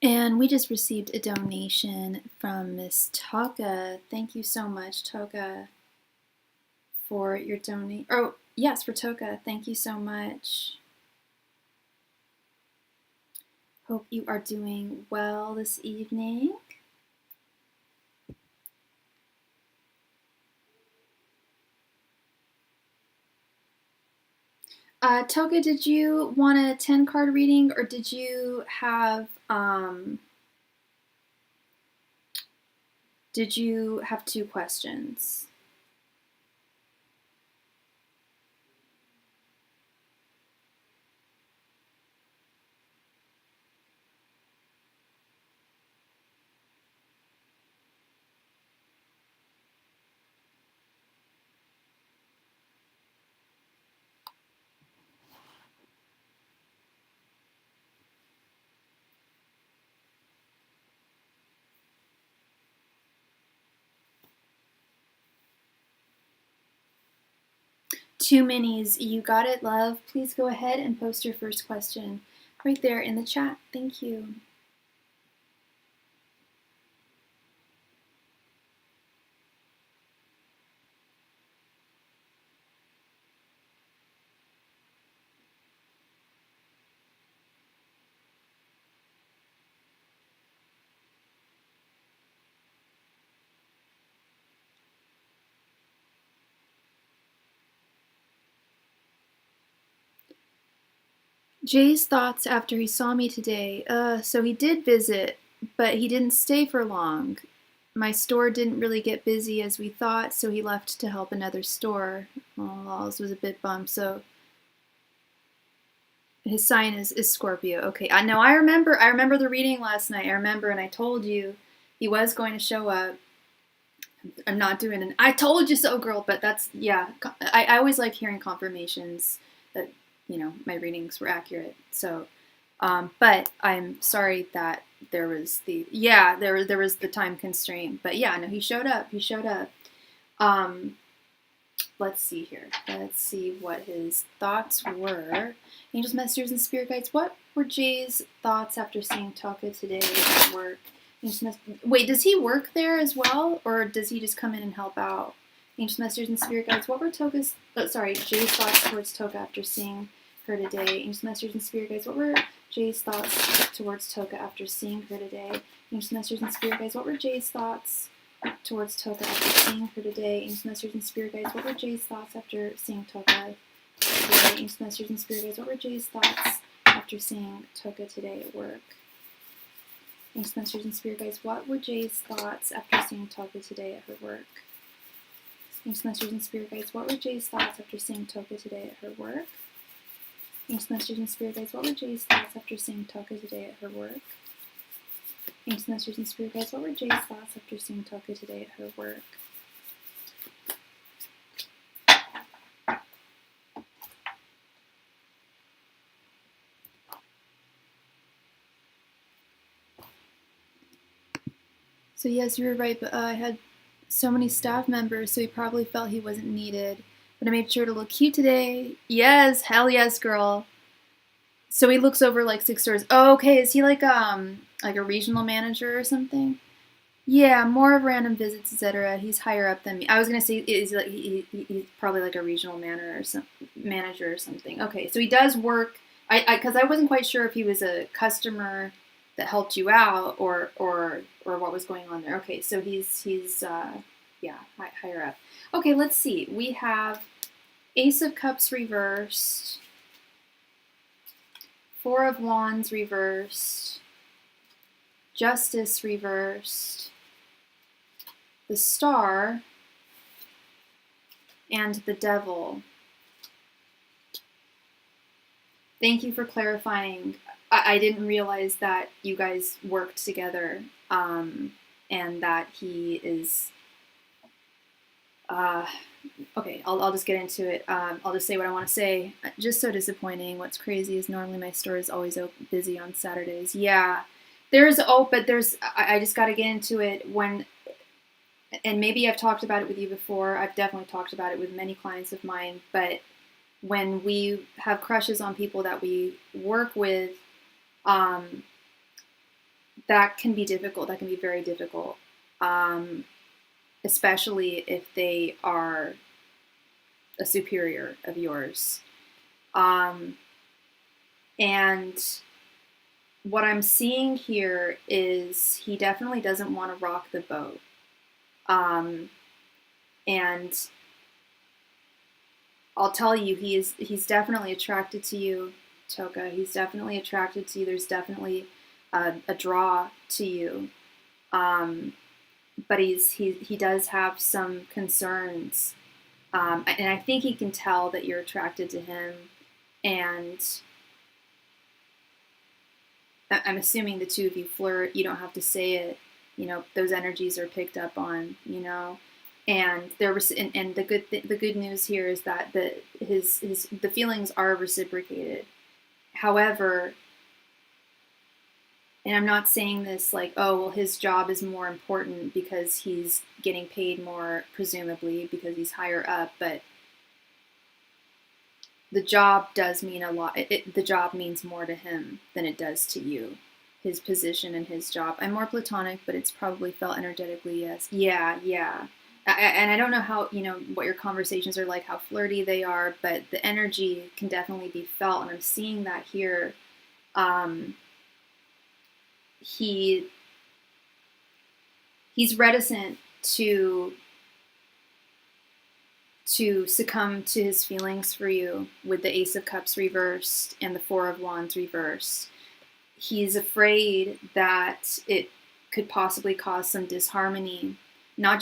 And we just received a donation from Miss Toka. Thank you so much, Toka, for your donation. Oh, yes, for Toka. Thank you so much. Hope you are doing well this evening. Toka, did you want a 10-card reading, or did you have two questions? Two minis. You got it, love. Please go ahead and post your first question right there in the chat. Thank you. Jay's thoughts after he saw me today. So he did visit, but he didn't stay for long. My store didn't really get busy as we thought, so he left to help another store. Oh, this was a bit bummed. So his sign is Scorpio. Okay, I know. I remember the reading last night. I remember, and I told you he was going to show up. I'm not doing an I told you so, girl. But that's, yeah. I always like hearing confirmations that, you know, my readings were accurate. So, but I'm sorry that there was there was the time constraint. But yeah, no, he showed up. He showed up. Let's see here. Let's see what his thoughts were. Angels, messengers, and spirit guides. What were Jay's thoughts after seeing Taka today at work? Wait, does he work there as well, or does he just come in and help out? Angels, messengers, and spirit guides. What were Jay's thoughts towards Toka after seeing her today? Angels, messengers, and spirit guides. What were Jay's thoughts towards Toka after seeing her today? Angels, messengers, and spirit guides. What were Jay's thoughts towards Toka after seeing her today? Angels, messengers, and spirit guides. What were Jay's thoughts after seeing Toka today? Angels, messengers, and spirit guides. What were Jay's thoughts after seeing Toka today at work? Angels, messengers, and spirit guides. What were Jay's thoughts after seeing Toka today at her work? Angels, messengers, and spirit guides. What were Jay's thoughts after seeing Toka today at her work? Angels, messengers, and spirit guides. What were Jay's thoughts after seeing Toka today at her work? Angels, messengers, and spirit guides. What were Jay's thoughts after seeing Toka today at her work? So yes, you were right, but I had so many staff members, so he probably felt he wasn't needed. But I made sure to look cute today. Yes, hell yes, girl. So he looks over like 6 stores. Oh, okay, is he like a regional manager or something? Yeah, more of random visits, etc. He's higher up than me. I was gonna say he's probably like a regional manager or something. Okay, so he does work. Because I wasn't quite sure if he was a customer that helped you out or what was going on there. Okay, so he's yeah, higher up. Okay, let's see. We have Ace of Cups reversed, Four of Wands reversed, Justice reversed, the Star, and the Devil. Thank you for clarifying. I didn't realize that you guys worked together, and that he is... okay, I'll just get into it. I'll just say what I want to say. Just so disappointing. What's crazy is normally my store is always busy on Saturdays. Yeah, but I just got to get into it when, and maybe I've talked about it with you before. I've definitely talked about it with many clients of mine, but when we have crushes on people that we work with, that can be difficult. That can be very difficult, especially if they are a superior of yours. And what I'm seeing here is he definitely doesn't want to rock the boat. And I'll tell you, he's definitely attracted to you, Toka. He's definitely attracted to you. There's definitely a draw to you. But he does have some concerns. And I think he can tell that you're attracted to him. And I'm assuming the two of you flirt. You don't have to say it. Those energies are picked up on. And the good news here is that the feelings are reciprocated. However, and I'm not saying this like, oh, well, his job is more important because he's getting paid more, presumably because he's higher up, but the job does mean a lot. The job means more to him than it does to you. His position and his job. I'm more platonic, but it's probably felt energetically, yes. Yeah. And I don't know how, what your conversations are like, how flirty they are, but the energy can definitely be felt, and I'm seeing that here. He's reticent to succumb to his feelings for you with the Ace of Cups reversed and the Four of Wands reversed. He's afraid that it could possibly cause some disharmony, not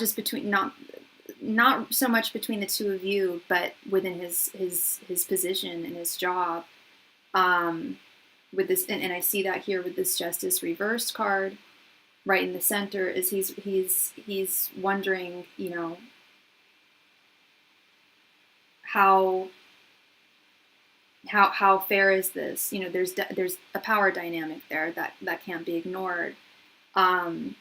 so much between the two of you, but within his position and his job. With this, and I see that here with this Justice reversed card, right in the center, is he's wondering, how fair is this? There's a power dynamic there that can't be ignored. And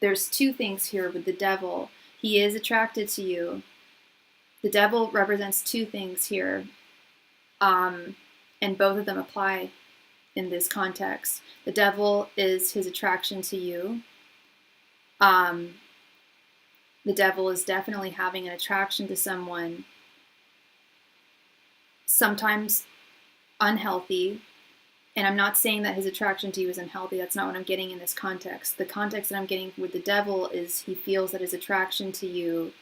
there's two things here with the Devil. He is attracted to you. The Devil represents two things here. And both of them apply in this context. The Devil is his attraction to you. The Devil is definitely having an attraction to someone, sometimes unhealthy. And I'm not saying that his attraction to you is unhealthy. That's not what I'm getting in this context. The context that I'm getting with the Devil is he feels that his attraction to you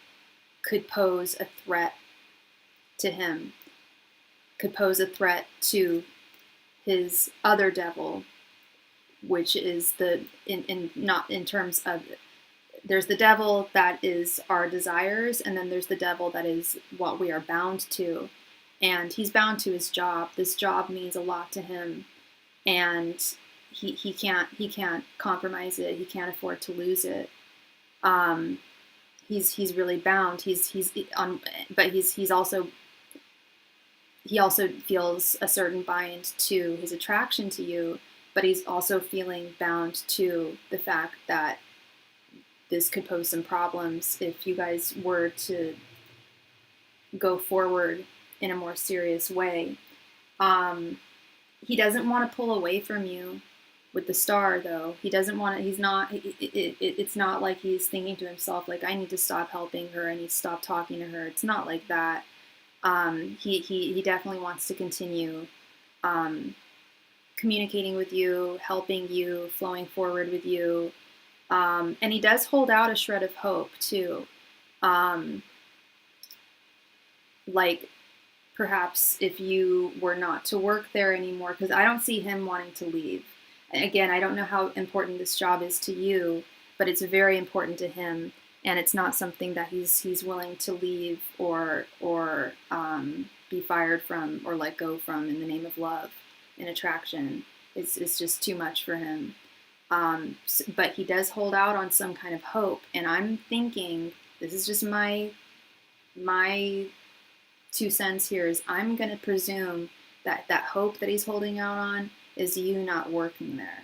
could pose a threat to him, could pose a threat to his other devil, which is not in terms of, there's the devil that is our desires, and then there's the devil that is what we are bound to. And he's bound to his job. This job means a lot to him, and he can't compromise it. He can't afford to lose it. He's really bound. But he also feels a certain bind to his attraction to you, but he's also feeling bound to the fact that this could pose some problems if you guys were to go forward in a more serious way. He doesn't want to pull away from you with the Star, though. He doesn't want to, it's not like he's thinking to himself, like, I need to stop helping her, I need to stop talking to her. It's not like that. He definitely wants to continue communicating with you, helping you, flowing forward with you. And he does hold out a shred of hope, too. Like, perhaps if you were not to work there anymore, because I don't see him wanting to leave. Again, I don't know how important this job is to you, but it's very important to him, and it's not something that he's willing to leave or be fired from or let go from in the name of love and attraction. It's just too much for him. But he does hold out on some kind of hope, and I'm thinking, this is just my 2 cents here, is I'm going to presume that hope that he's holding out on is you not working there.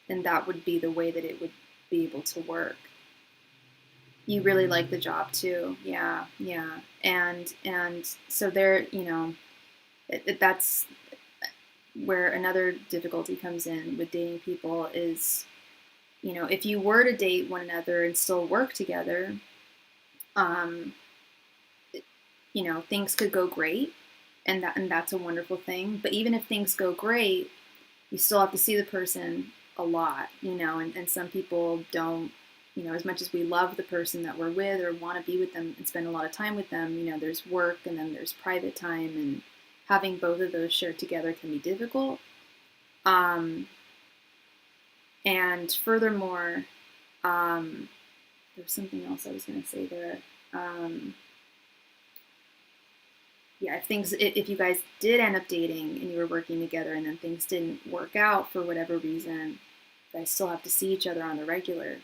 And that would be the way that it would be able to work. You really like the job too. Yeah. And so there, that's, where another difficulty comes in with dating people is, you know, if you were to date one another and still work together, um, you know, things could go great, and that's a wonderful thing. But even if things go great, you still have to see the person a lot, you know, and some people don't, you know, as much as we love the person that we're with or want to be with them and spend a lot of time with them, you know, there's work and then there's private time, and having both of those shared together can be difficult. And furthermore, there's something else I was going to say there. Yeah, if you guys did end up dating and you were working together and then things didn't work out for whatever reason, you guys still have to see each other on the regular,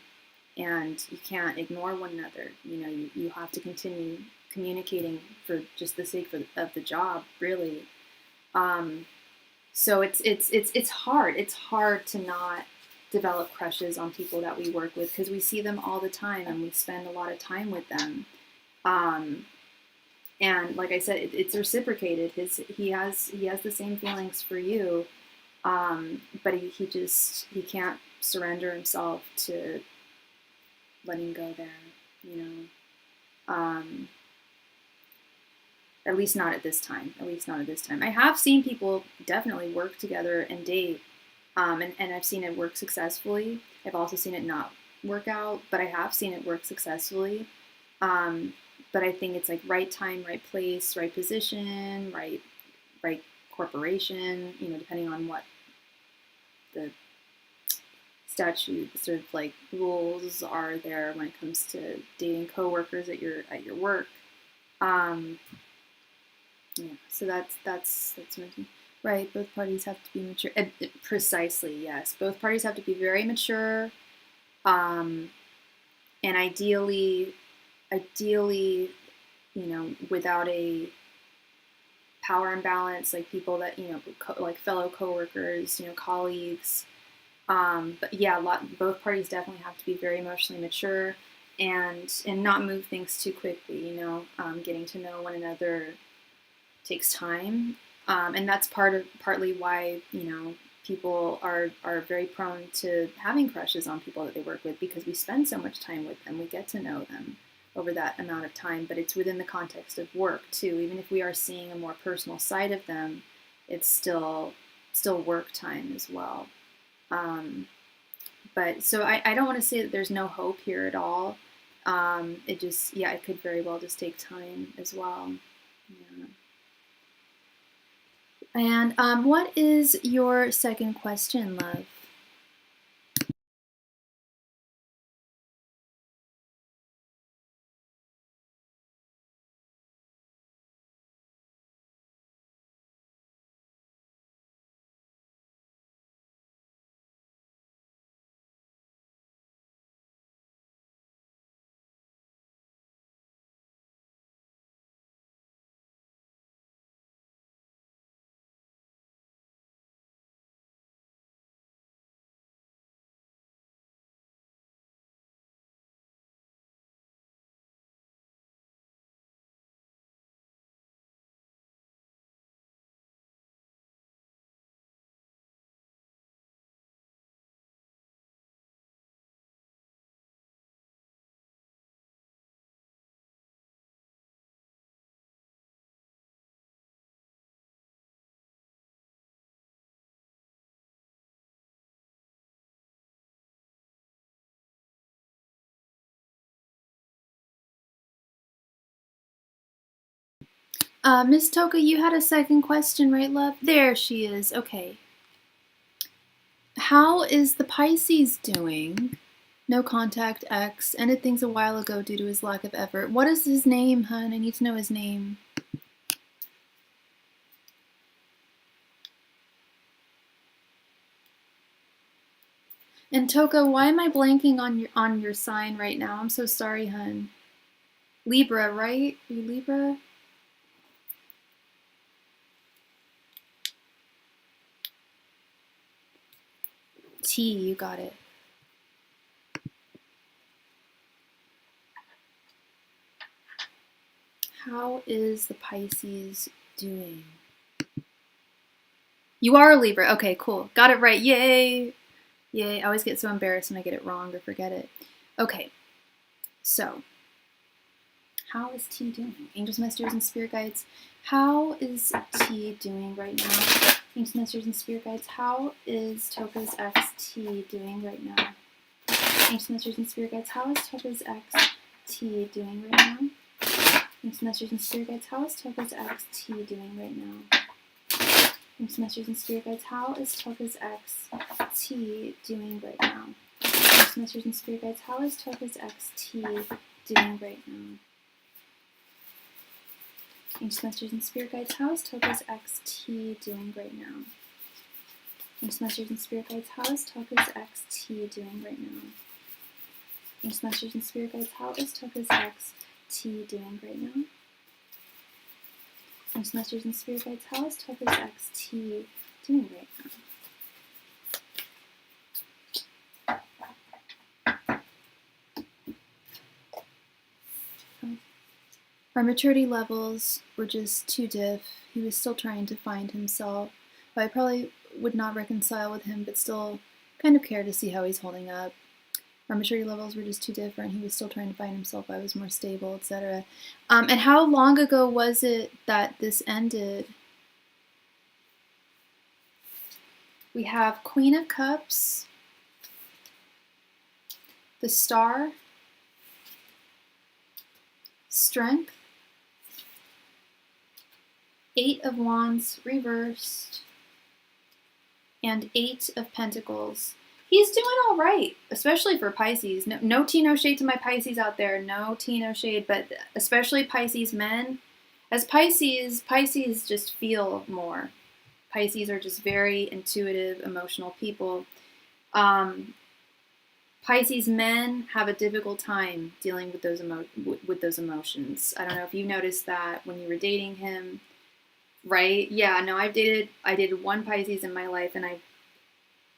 and you can't ignore one another. You know, you have to continue communicating for just the sake of the job, really. So it's hard. It's hard to not develop crushes on people that we work with because we see them all the time and we spend a lot of time with them. And like I said, it's reciprocated. He has the same feelings for you, but he can't surrender himself to letting go there. You know, at least not at this time. At least not at this time. I have seen people definitely work together and date, and I've seen it work successfully. I've also seen it not work out, but I have seen it work successfully. But I think it's like right time, right place, right position, right corporation, you know, depending on what the statute sort of like rules are there when it comes to dating coworkers at your work. Yeah, so that's right. Both parties have to be mature. Precisely, yes. Both parties have to be very mature, and ideally, you know, without a power imbalance, like people that, you know, like fellow coworkers, you know, colleagues. But yeah, both parties definitely have to be very emotionally mature and not move things too quickly. You know, getting to know one another takes time, and that's partly why, you know, people are very prone to having crushes on people that they work with, because we spend so much time with them, we get to know them over that amount of time. But it's within the context of work too. Even if we are seeing a more personal side of them, it's still work time as well. But so I don't want to say that there's no hope here at all. It just, yeah, it could very well just take time as well. Yeah. And what is your second question, love? Miss Toka, you had a second question, right, love? There she is. Okay. How is the Pisces doing? No contact, X. Ended things a while ago due to his lack of effort. What is his name, hun? I need to know his name. And Toka, why am I blanking on your sign right now? I'm so sorry, hun. Libra, right? Are you Libra? T, you got it. How is the Pisces doing? You are a Libra. Okay, cool. Got it right. Yay. Yay. I always get so embarrassed when I get it wrong or forget it. Okay. So, how is T doing? Angels, messengers, and spirit guides. How is T doing right now? Angels, messengers, and spirit guides. How is Toka's ex T doing right now? Angels, messengers, and spirit guides. How is Toka's ex T doing right now? Angels, messengers, and spirit guides. How is Toka's ex T doing right now? Angels, messengers, and spirit guides. How is Toka's ex T doing right now? Angels, messengers, and spirit guides. How is Toka's ex T doing right now? Angels, messengers, and spirit guides. How is Toka's ex T doing right now? Angels, messengers, and spirit guides. How is Toka's ex T doing right now? Angels, messengers, and spirit guides. How is Toka's ex T doing right now? Angels, messengers, and spirit guides. How is Toka's ex T doing right now? Our maturity levels were just too diff. He was still trying to find himself. But I probably would not reconcile with him, but still kind of care to see how he's holding up. Our maturity levels were just too different. He was still trying to find himself. I was more stable, etc. And how long ago was it that this ended? We have Queen of Cups, the Star, Strength, Eight of Wands reversed, and Eight of Pentacles. He's doing all right, especially for Pisces. No tea, no shade to my Pisces out there. No tea, no shade, but especially Pisces men. As Pisces just feel more. Pisces are just very intuitive, emotional people. Pisces men have a difficult time dealing with those emotions. I don't know if you noticed that when you were dating him, right? Yeah, no, I dated one Pisces in my life, and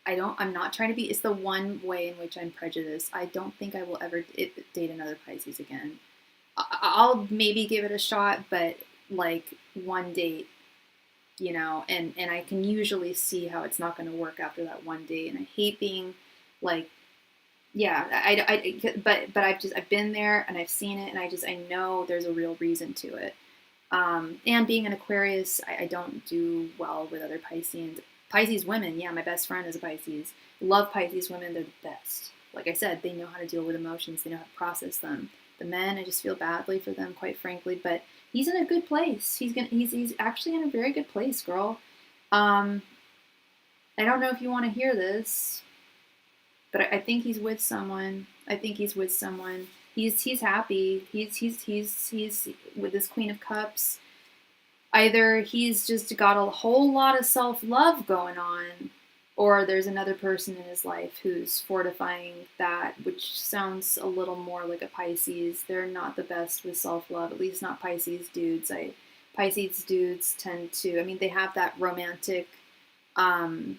I'm not trying to be, it's the one way in which I'm prejudiced. I don't think I will ever date another Pisces again. I'll maybe give it a shot, but like one date, you know, and I can usually see how it's not going to work after that one date. And I hate being like, yeah, but I've been there and I've seen it, and I know there's a real reason to it. And being an Aquarius, I don't do well with other Pisces women. Yeah, my best friend is a Pisces. Love Pisces women. They're the best. Like I said, they know how to deal with emotions. They know how to process them. The men, I just feel badly for them, quite frankly. But he's in a good place. He's actually in a very good place, girl. I don't know if you want to hear this, but I think he's with someone. He's happy. He's with this Queen of Cups. Either he's just got a whole lot of self-love going on, or there's another person in his life who's fortifying that, which sounds a little more like a Pisces. They're not the best with self-love, at least not Pisces dudes. Pisces dudes tend to, they have that romantic, all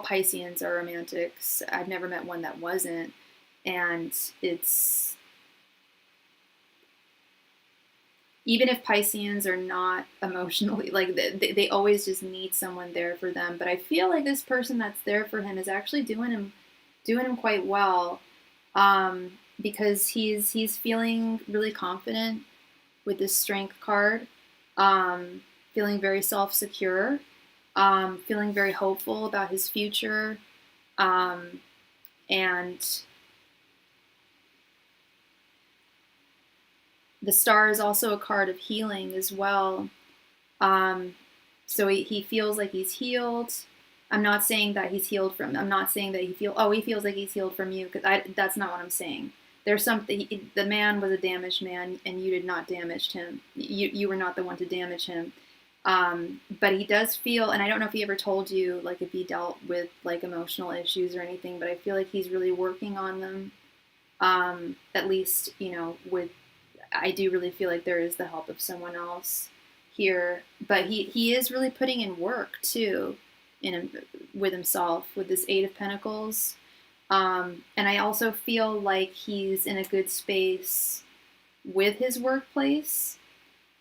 Pisceans are romantics. I've never met one that wasn't. And it's, even if Pisceans are not emotionally, like they always just need someone there for them. But I feel like this person that's there for him is actually doing him quite well, because he's feeling really confident with this Strength card, feeling very self-secure, feeling very hopeful about his future, and the Star is also a card of healing as well. So he feels like he's healed. I'm not saying that he's healed from, I'm not saying that he feels like he's healed from you, because that's not what I'm saying. There's something, the man was a damaged man, and you did not damage him. You were not the one to damage him. But he does feel, and I don't know if he ever told you, like, if he dealt with, like, emotional issues or anything, but I feel like he's really working on them. At least, I do really feel like there is the help of someone else here, but he is really putting in work too, with himself, with this Eight of Pentacles, and I also feel like he's in a good space with his workplace.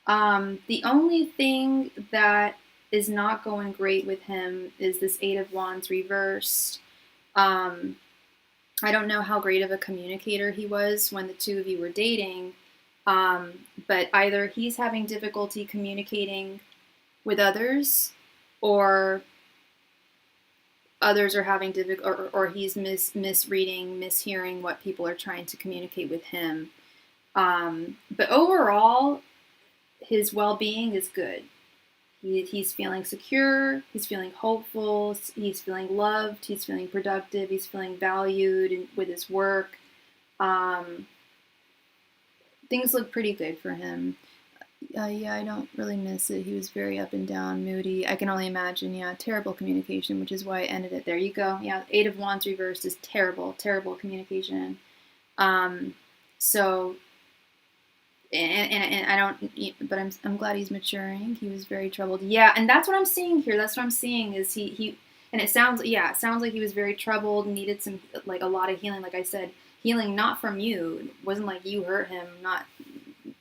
The only thing that is not going great with him is this Eight of Wands reversed. I don't know how great of a communicator he was when the two of you were dating, but either he's having difficulty communicating with others, or others are having difficulty, or he's misreading, mishearing what people are trying to communicate with him. But overall, his well-being is good. He's feeling secure, he's feeling hopeful, he's feeling loved, he's feeling productive, he's feeling valued with his work. Things look pretty good for him. Yeah, I don't really miss it. He was very up and down, moody. I can only imagine, yeah, terrible communication, which is why I ended it. There you go. Yeah, Eight of Wands reversed is terrible, terrible communication. So, and I don't, but I'm glad he's maturing. He was very troubled. Yeah, and that's what I'm seeing here. That's what I'm seeing is he and it sounds like he was very troubled, needed some, like, a lot of healing. Like I said, healing not from you. It wasn't like you hurt him.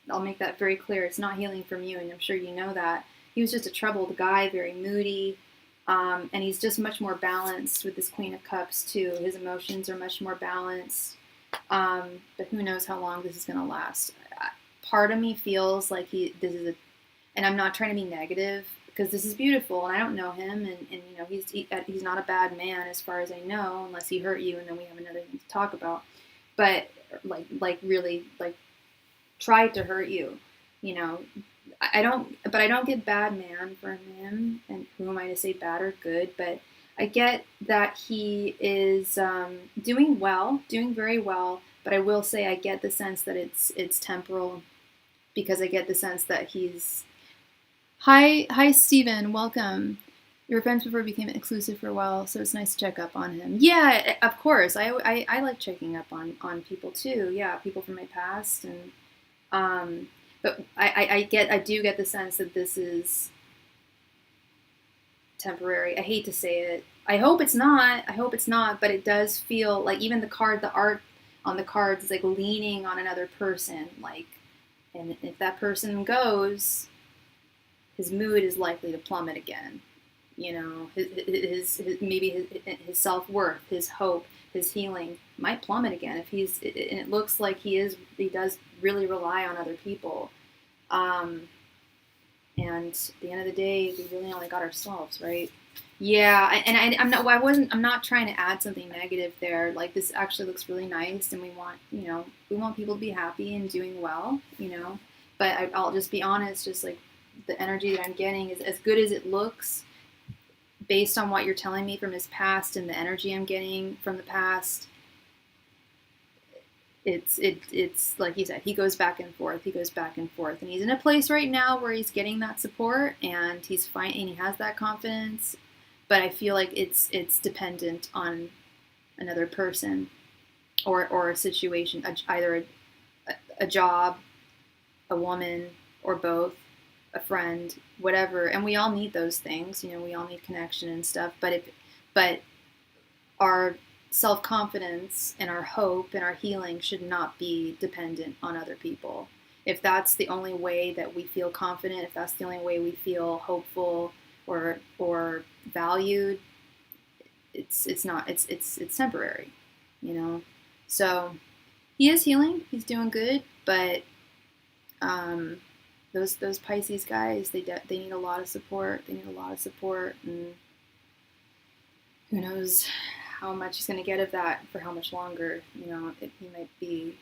I'll make that very clear. It's not healing from you, and I'm sure you know that. He was just a troubled guy, very moody, and he's just much more balanced with this Queen of Cups too. His emotions are much more balanced, but who knows how long this is going to last. Part of me feels like and I'm not trying to be negative, because this is beautiful, and I don't know him, and you know, he's not a bad man as far as I know, unless he hurt you, and then we have another thing to talk about. But really tried to hurt you, you know. I don't get bad man from him, and who am I to say bad or good? But I get that he is doing very well. But I will say I get the sense that it's temporal, because I get the sense that he's. Hi Steven, welcome. You were friends before we became exclusive for a while, so it's nice to check up on him. Yeah, of course. I like checking up on people too. Yeah, people from my past, and but I do get the sense that this is temporary. I hate to say it. I hope it's not, but it does feel like even the art on the cards is like leaning on another person, like, and if that person goes, his mood is likely to plummet again. You know, his self-worth, his hope, his healing might plummet again if and it looks like he does really rely on other people. And at the end of the day, we really only got ourselves, right? Yeah, and I'm not trying to add something negative there. Like, this actually looks really nice, and we want people to be happy and doing well, you know. But I'll just be honest, just like the energy that I'm getting is as good as it looks, based on what you're telling me from his past and the energy I'm getting from the past. It's like you said, he goes back and forth, and he's in a place right now where he's getting that support, and he's fine, and he has that confidence. But I feel like it's dependent on another person, or a situation, either a job, a woman, or both, a friend, whatever. And we all need those things, you know. We all need connection and stuff. But our self-confidence and our hope and our healing should not be dependent on other people. If that's the only way that we feel confident, if that's the only way we feel hopeful or valued, it's temporary, you know. So he is healing, he's doing good, but those Pisces guys, they need a lot of support. And who knows how much he's going to get of that for how much longer. You know, he might be,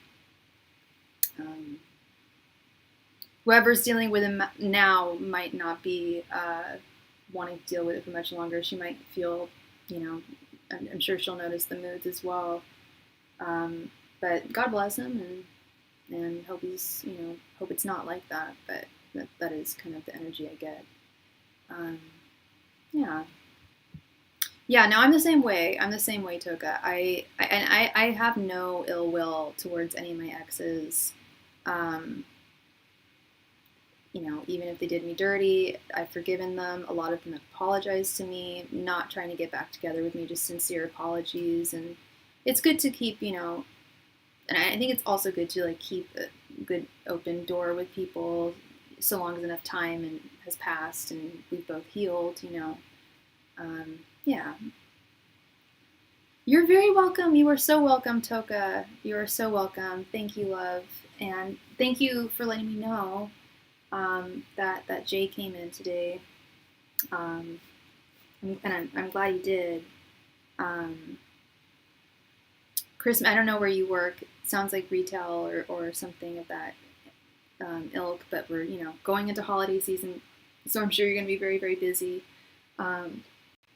whoever's dealing with him now might not be wanting to deal with it for much longer. She might feel, you know, I'm sure she'll notice the moods as well. But God bless him, and hope hope it's not like that. But that is kind of the energy I get. Yeah, no, I'm the same way, Toka. I have no ill will towards any of my exes. You know, even if they did me dirty, I've forgiven them. A lot of them have apologized to me, not trying to get back together with me, just sincere apologies. And it's good to keep, you know, and I think it's also good to, like, keep a good open door with people, so long as enough time and has passed and we've both healed, you know. Yeah. You're very welcome. You are so welcome, Toka. You are so welcome. Thank you, love. And thank you for letting me know that Jay came in today. And I'm glad you did. Chris, I don't know where you work. It sounds like retail or something of that ilk, but we're, you know, going into holiday season, so I'm sure you're going to be very, very busy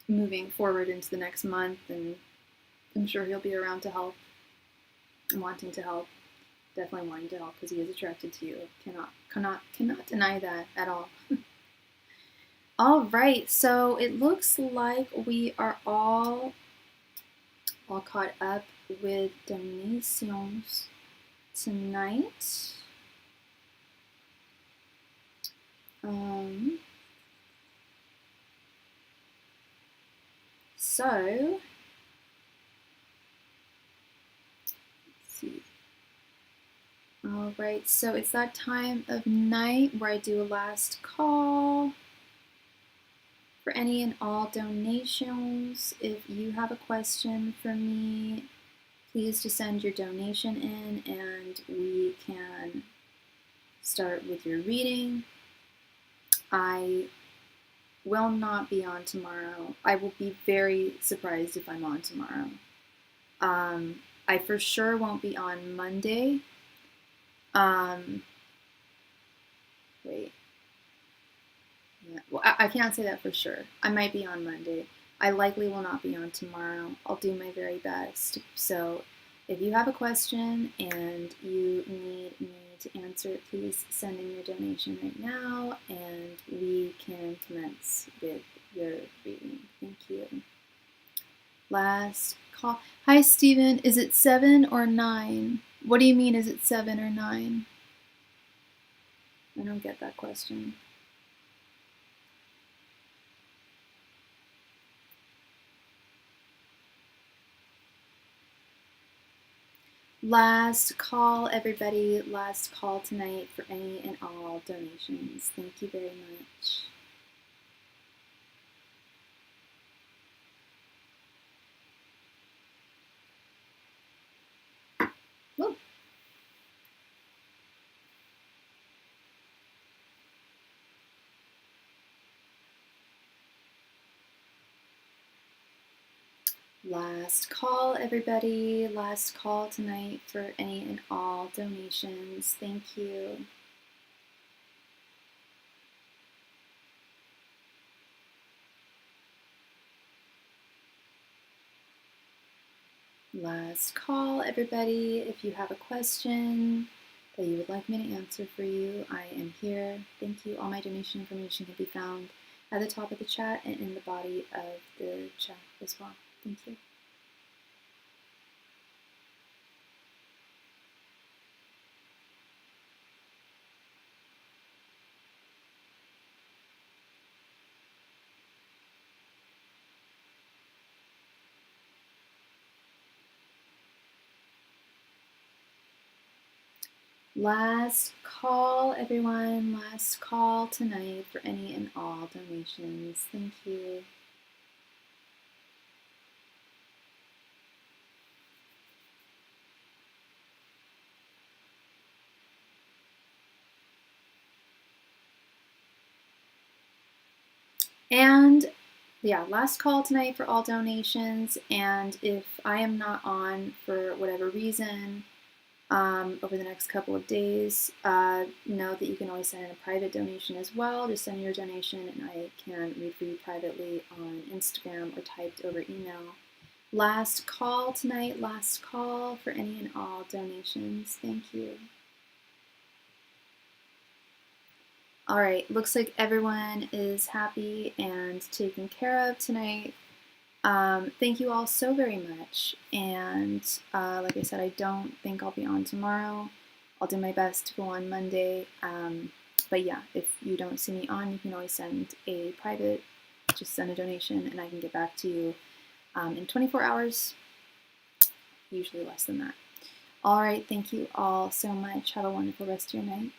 moving forward into the next month, and I'm sure he'll be around to help and wanting to help. Definitely wanting to help because he is attracted to you. Cannot deny that at all. All right, so it looks like we are all caught up with donations tonight. So let's see. All right, so it's that time of night where I do a last call for any and all donations. If you have a question for me, please just send your donation in and we can start with your reading. I will not be on tomorrow. I will be very surprised if I'm on tomorrow. I for sure won't be on Monday. Wait. Yeah. Well, I can't say that for sure. I might be on Monday. I likely will not be on tomorrow. I'll do my very best. So if you have a question and you need me to answer it, please send in your donation right now and we can commence with your reading. Thank you. Last call. Hi, Stephen. Is it 7 or 9? What do you mean, is it 7 or 9? I don't get that question. Last call, everybody. Last call tonight for any and all donations. Thank you very much. Whoa. Last call, everybody. Last call tonight for any and all donations. Thank you. Last call, everybody. If you have a question that you would like me to answer for you, I am here. Thank you. All my donation information can be found at the top of the chat and in the body of the chat as well. Thank you. Last call, everyone. Last call tonight for any and all donations. Thank you. And yeah, last call tonight for all donations. And if I am not on for whatever reason, over the next couple of days, know that you can always send in a private donation as well. Just send your donation and I can read for you privately on Instagram or typed over email. Last call tonight, last call for any and all donations. Thank you. All right, looks like everyone is happy and taken care of tonight. Thank you all so very much. And like I said, I don't think I'll be on tomorrow. I'll do my best to go on Monday. But yeah, if you don't see me on, you can always send a private, just send a donation and I can get back to you in 24 hours, usually less than that. All right, thank you all so much. Have a wonderful rest of your night.